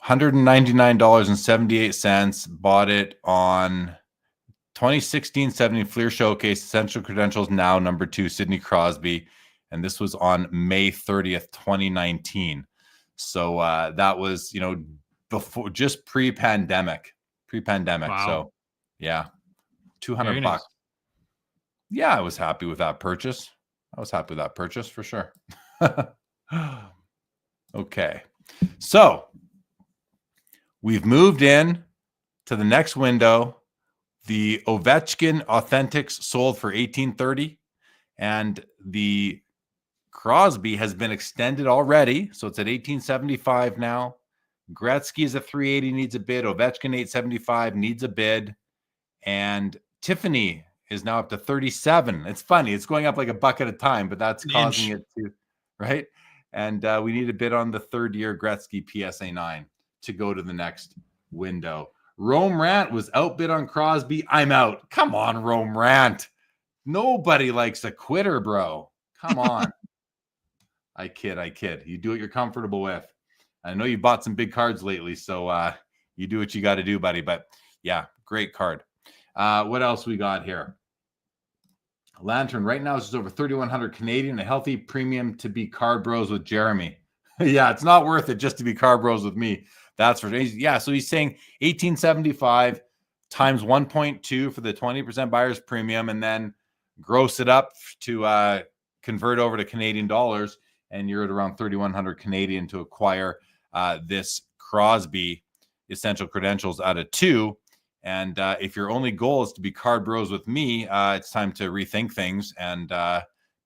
$199.78. Bought it on 2016-17 Fleer Showcase, Essential Credentials Now, number 2, Sidney Crosby. And this was on May 30th, 2019. So that was, before, just pre-pandemic. Wow. So yeah, $200. Nice. Yeah, I was happy with that purchase. For sure. Okay. So we've moved in to the next window. The Ovechkin Authentics sold for $1,830, and the Crosby has been extended already, so it's at $1,875 now. Gretzky is at $380, needs a bid. Ovechkin $875 needs a bid, and Tiffany is now up to $37. It's funny, it's going up like a buck at a time, but that's causing it to, right? And we need a bid on the third-year Gretzky PSA 9 to go to the next window. Rome Rant was outbid on Crosby. I'm out. Come on, Rome Rant. Nobody likes a quitter, bro. Come on. I kid. You do what you're comfortable with. I know you bought some big cards lately, so you do what you got to do, buddy. But yeah, great card. What else we got here? Lantern right now is just over 3,100 Canadian. A healthy premium to be card bros with Jeremy. Yeah, it's not worth it just to be card bros with me. That's for yeah. So he's saying 1875 times 1.2 for the 20% buyer's premium, and then gross it up to convert over to Canadian dollars, and you're at around 3,100 Canadian to acquire this Crosby Essential Credentials out of 2. And if your only goal is to be card bros with me, it's time to rethink things and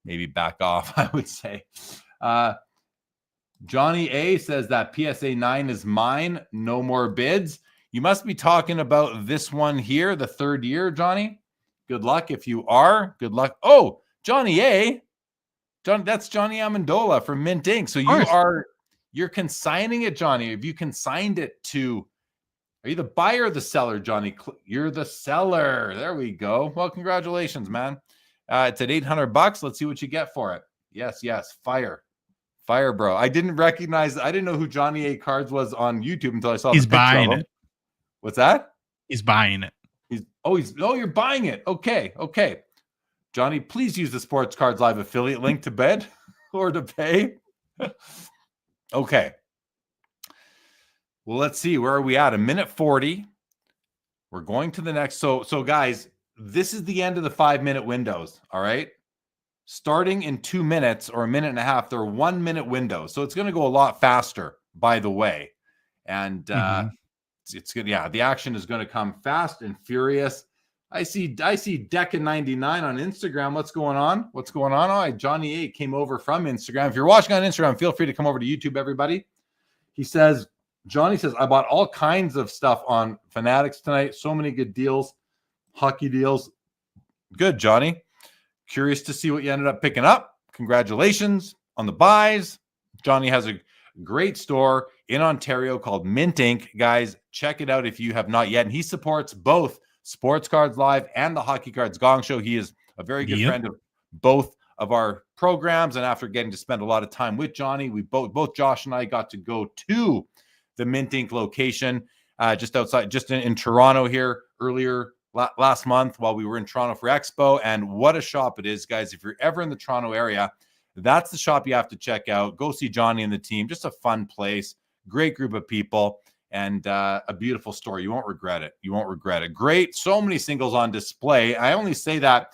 maybe back off, I would say. Johnny A says that PSA 9 is mine. No more bids. You must be talking about this one here, the third year, Johnny. Good luck if you are. Good luck. Oh, Johnny A. That's Johnny Amendola from Mint Inc. So you're consigning it, Johnny. Have you consigned it to? Are you the buyer or the seller, Johnny? You're the seller. There we go. Well, congratulations, man. It's at $800. Let's see what you get for it. Yes. Fire, bro. I didn't know who Johnny A. Cards was on YouTube until I saw the picture buying of him. it. What's that? He's buying it. You're buying it. Okay. Johnny, please use the Sports Cards Live affiliate link to bid or to pay. Okay. Well, let's see. Where are we at? 1:40. We're going to the next. So guys, this is the end of the 5-minute windows. All right. Starting in 2 minutes or a minute and a half, they're 1 minute windows. So it's going to go a lot faster, by the way. And it's good. Yeah. The action is going to come fast and furious. I see Decca99 on Instagram. What's going on? Oh, Johnny A came over from Instagram. If you're watching on Instagram, feel free to come over to YouTube, everybody. Johnny says, I bought all kinds of stuff on Fanatics tonight. So many good deals, hockey deals. Good, Johnny. Curious to see what you ended up picking up. Congratulations on the buys. Johnny has a great store in Ontario called Mint Inc. Guys, check it out if you have not yet. And he supports both Sports Cards Live and the Hockey Cards Gong Show. He is a very good friend of both of our programs. And after getting to spend a lot of time with Johnny, we both Josh and I got to go to the Mint Inc. location just in Toronto here earlier last month while we were in Toronto for Expo. And what a shop it is, guys. If you're ever in the Toronto area, that's the shop you have to check out. Go see Johnny and the team. Just a fun place. Great group of people. And a beautiful store. You won't regret it. Great. So many singles on display. I only say that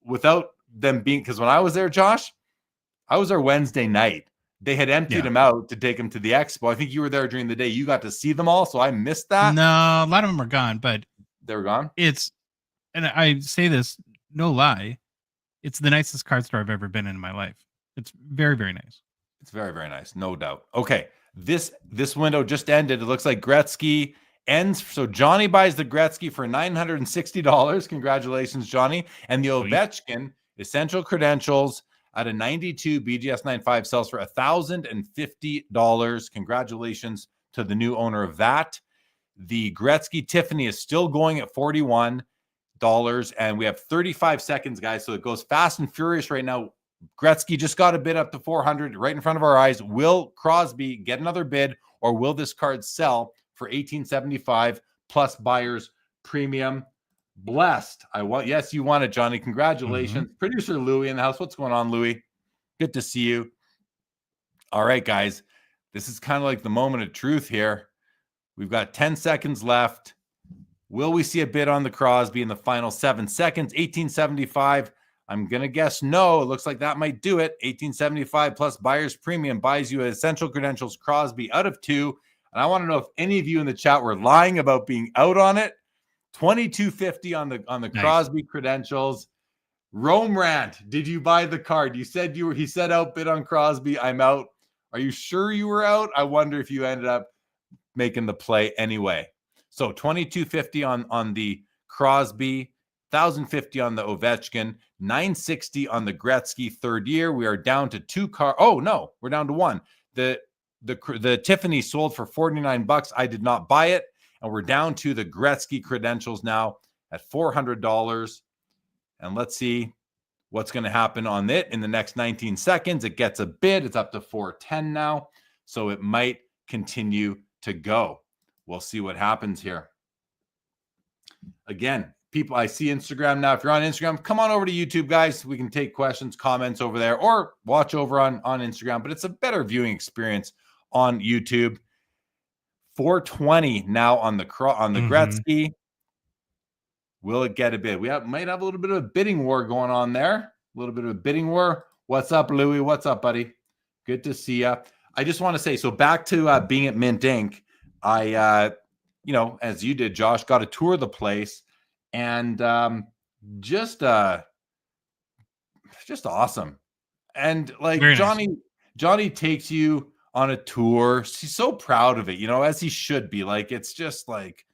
without them being, because when I was there, Josh, I was there Wednesday night. They had emptied them out to take them to the expo. I think you were there during the day. You got to see them all, so I missed that. No, a lot of them are gone, but they were gone. And I say this, no lie, it's the nicest card store I've ever been in my life. It's very, very nice. It's very, very nice, no doubt. Okay, this window just ended. It looks like Gretzky ends. So Johnny buys the Gretzky for $960. Congratulations, Johnny. And the Ovechkin Essential Credentials at a 92 BGS 95 sells for $1,050. Congratulations to the new owner of that. The Gretzky Tiffany is still going at $41, and we have 35 seconds, guys. So it goes fast and furious right now. Gretzky just got a bid up to 400 right in front of our eyes. Will Crosby get another bid, or will this card sell for $1,875 plus buyer's premium? Blessed. Yes, you won it, Johnny. Congratulations. Producer Louie in the house. What's going on, Louie? Good to see you. All right, guys. This is kind of like the moment of truth here. We've got 10 seconds left. Will we see a bid on the Crosby in the final 7 seconds? $1,875. I'm going to guess no. It looks like that might do it. $1,875 plus buyer's premium buys you Essential Credentials Crosby out of 2. And I want to know if any of you in the chat were lying about being out on it. $2,250 on the nice. Crosby Credentials. Rome Rant, did you buy the card? You said he said outbid on Crosby. I'm out. Are you sure you were out? I wonder if you ended up making the play anyway. So $2,250 on the Crosby, $1,050 on the Ovechkin, $960 on the Gretzky third year. We are down to 2 cards. Oh no, we're down to 1. The Tiffany sold for $49. I did not buy it. And we're down to the Gretzky Credentials now at $400. And let's see what's going to happen on it in the next 19 seconds. It gets a bid. It's up to 410 now. So it might continue to go. We'll see what happens here. Again, people, I see Instagram now. If you're on Instagram, come on over to YouTube, guys. We can take questions, comments over there, or watch over on Instagram. But it's a better viewing experience on YouTube. 420 now on the Gretzky. Will it get a bid? We might have a little bit of a bidding war going on there. A little bit of a bidding war. What's up, Louie? What's up, buddy? Good to see you. I just want to say, so back to being at Mint Inc. I, as you did, Josh, got a tour of the place, and just awesome. And like Very Johnny, nice. Johnny takes you on a tour. He's so proud of it, as he should be. Like, it's just like,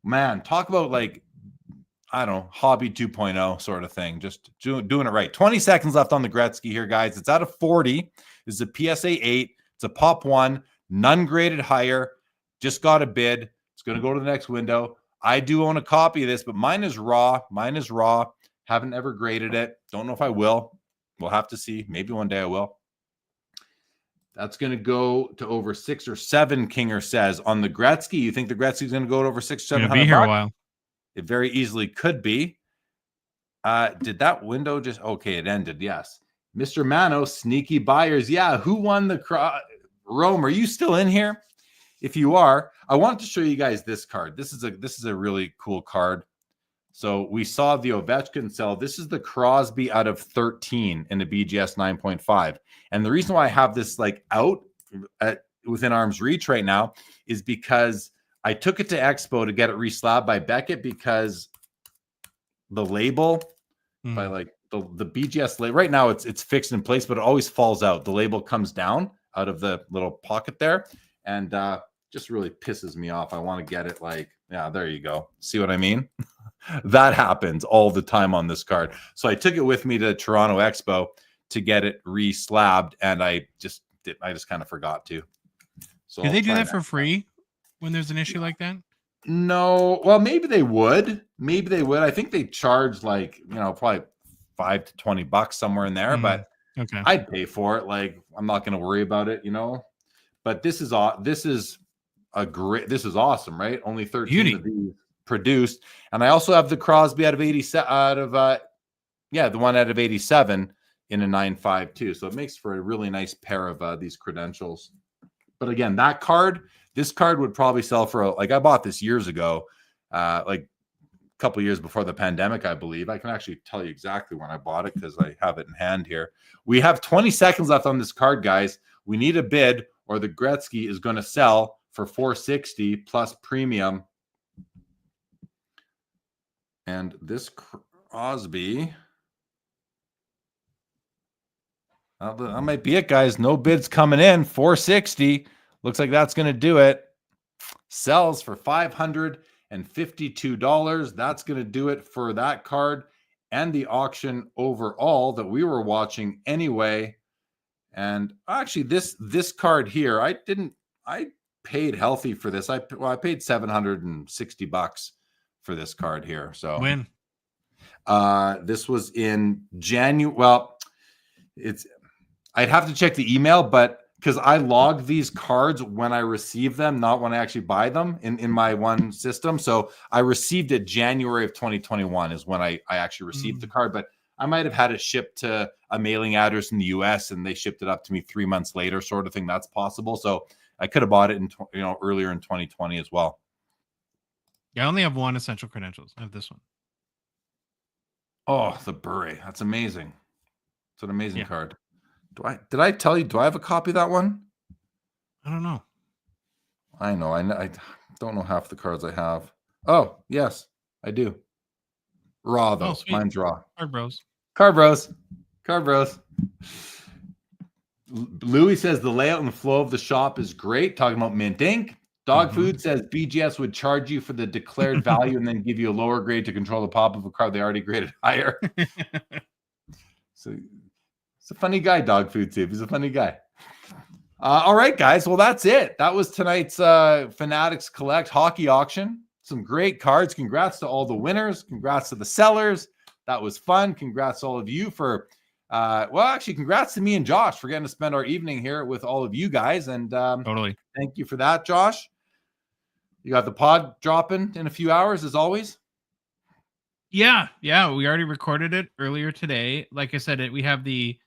man, talk about like, I don't know, hobby 2.0 sort of thing. Just doing it right. 20 seconds left on the Gretzky here, guys. It's out of 40. This is a PSA 8. It's a pop 1, none graded higher. Just got a bid. It's going to go to the next window. I do own a copy of this, but mine is raw. Haven't ever graded it. Don't know if I will. We'll have to see. Maybe one day I will. That's going to go to over 6 or 7, Kinger says. On the Gretzky, you think the Gretzky is going to go to over 600, $700? Be here a while. It very easily could be. Did that window just... Okay, it ended, yes. Mr. Mano, sneaky buyers. Yeah, who won the... Rome, are you still in here? If you are, I want to show you guys this card. This is a really cool card. So we saw the Ovechkin sell. This is the Crosby out of 13 in the BGS 9.5. And the reason why I have this like out within arm's reach right now is because I took it to Expo to get it reslabbed by Beckett, because the label by like the BGS label right now, it's fixed in place, but it always falls out. The label comes down out of the little pocket there, and just really pisses me off. I want to get it like, yeah, there you go. See what I mean? That happens all the time on this card. So I took it with me to Toronto Expo to get it re-slabbed, and I just kind of forgot to. So do they do that for free when there's an issue like that? No. Well, maybe they would. I think they charge like, probably $5 to $20 somewhere in there, but okay, I'd pay for it. Like, I'm not going to worry about it, But this is awesome, right? Only 13 of these produced, and I also have the Crosby out of 87, the one out of 87 in a 9.5 too. So it makes for a really nice pair of these credentials. But again, this card would probably sell for I bought this years ago, like a couple years before the pandemic, I believe. I can actually tell you exactly when I bought it because I have it in hand here. We have 20 seconds left on this card, guys. We need a bid or the Gretzky is going to sell for $460 plus premium. And this Crosby, that might be it, guys. No bids coming in. $460. Looks like that's going to do it. Sells for $552. That's going to do it for that card and the auction overall that we were watching anyway. And actually, this card here, I paid healthy for this. I paid $760 for this card here. So when this was in January. Well, I'd have to check the email, but because I log these cards when I receive them, not when I actually buy them in my one system. So I received it January of 2021 is when I actually received the card, but I might have had it shipped to a mailing address in the US and they shipped it up to me 3 months later, sort of thing. That's possible. So I could have bought it in earlier in 2020 as well. Yeah, I only have one essential credentials. I have this one. Oh, the Bure. That's amazing. It's an amazing card. Did I tell you, do I have a copy of that one? I don't know. I know. I don't know half the cards I have. Oh, yes, I do. Raw, though. Mine's raw. Card Bros. Louis says the layout and the flow of the shop is great. Talking about Mint Ink. Dog Food says BGS would charge you for the declared value and then give you a lower grade to control the pop of a card they already graded higher. So it's a funny guy, Dog Food Tube. He's a funny guy. All right, guys. Well, that's it. That was tonight's Fanatics Collect hockey auction. Some great cards. Congrats to all the winners. Congrats to the sellers. That was fun. Congrats to all of you for, congrats to me and Josh for getting to spend our evening here with all of you guys. And totally. Thank you for that, Josh. You got the pod dropping in a few hours, as always. Yeah. We already recorded it earlier today. Like I said, we have the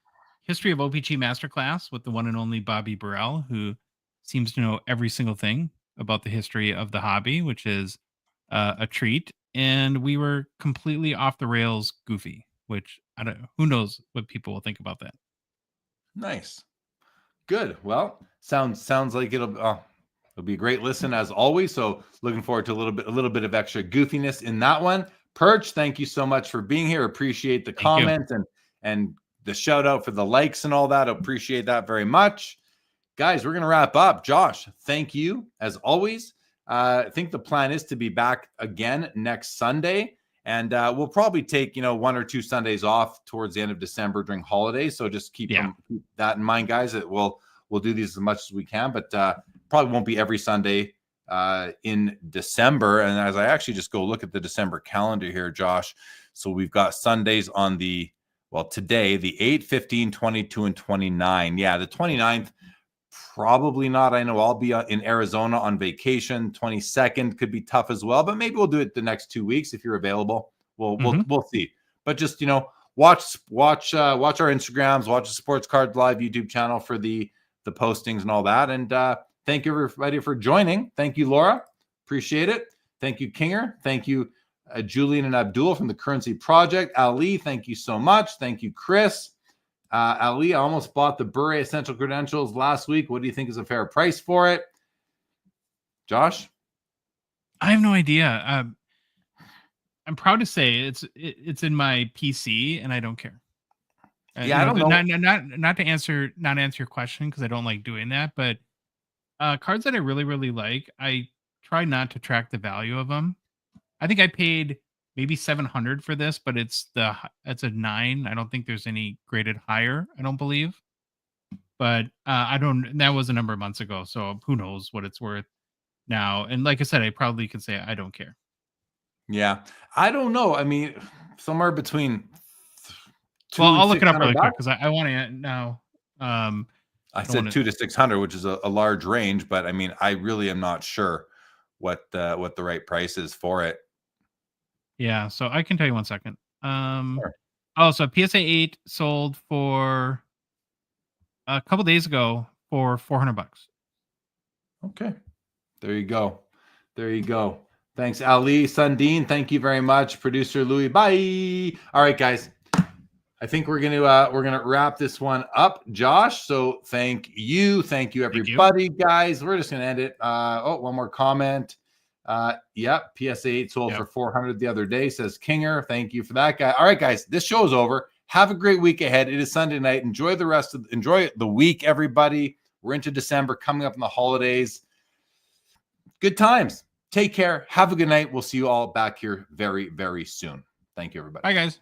History of OPG Masterclass with the one and only Bobby Burrell, who seems to know every single thing about the history of the hobby, which is a treat. And we were completely off the rails goofy, which I don't know. Who knows what people will think about that. Nice. Good. Well, sounds like it'll be a great listen as always. So looking forward to a little bit of extra goofiness in that one. Perch, thank you so much for being here. Appreciate the comments and the shout out for the likes and all that. Appreciate that very much. Guys, we're going to wrap up. Josh, thank you as always. I think the plan is to be back again next Sunday. And we'll probably take, 1 or 2 Sundays off towards the end of December during holidays. So just keep that in mind, guys. We'll do these as much as we can, but probably won't be every Sunday in December. And as I actually just go look at the December calendar here, Josh, so we've got Sundays on today, the 8, 15, 22, and 29. Yeah, the 29th, probably not. I know I'll be in Arizona on vacation. 22nd could be tough as well, but maybe we'll do it the next 2 weeks if you're available. We'll see. But just, watch our Instagrams, watch the Sports Cards Live YouTube channel for the postings and all that. And thank you everybody for joining. Thank you, Laura. Appreciate it. Thank you, Kinger. Thank you, Julian and Abdul from the Currency Project. Ali, thank you so much. Thank you, Chris. Ali, I almost bought the Bure Essential Credentials last week. What do you think is a fair price for it? Josh? I have no idea. I'm proud to say it's in my PC and I don't care. Yeah, I don't know. Not to answer your question because I don't like doing that, but cards that I really, really like, I try not to track the value of them. I think I paid maybe $700 for this, but it's a 9. I don't think there's any graded higher. I don't believe, but that was a number of months ago. So who knows what it's worth now. And like I said, I probably could say I don't care. Yeah. I don't know. I mean, somewhere between. I'll look it up really quick because I want to know. I said $200 to $600, which is a large range, but I mean, I really am not sure what the right price is for it. Yeah, so I can tell you 1 second. Sure. Oh, so PSA 8 sold for a couple days ago for $400. Okay. There you go. Thanks, Ali. Sundin, thank you very much. Producer Louis, bye. All right, guys. I think we're gonna wrap this one up, Josh. So thank you everybody, guys. We're just gonna end it. One more comment. PSA 8 sold for 400 the other day, says Kinger. Thank you for that, guy. All right, guys, this show is over. Have a great week ahead. It is Sunday night. Enjoy the week, everybody. We're into December, coming up in the holidays. Good times. Take care. Have a good night. We'll see you all back here very, very soon. Thank you, everybody. Bye, guys.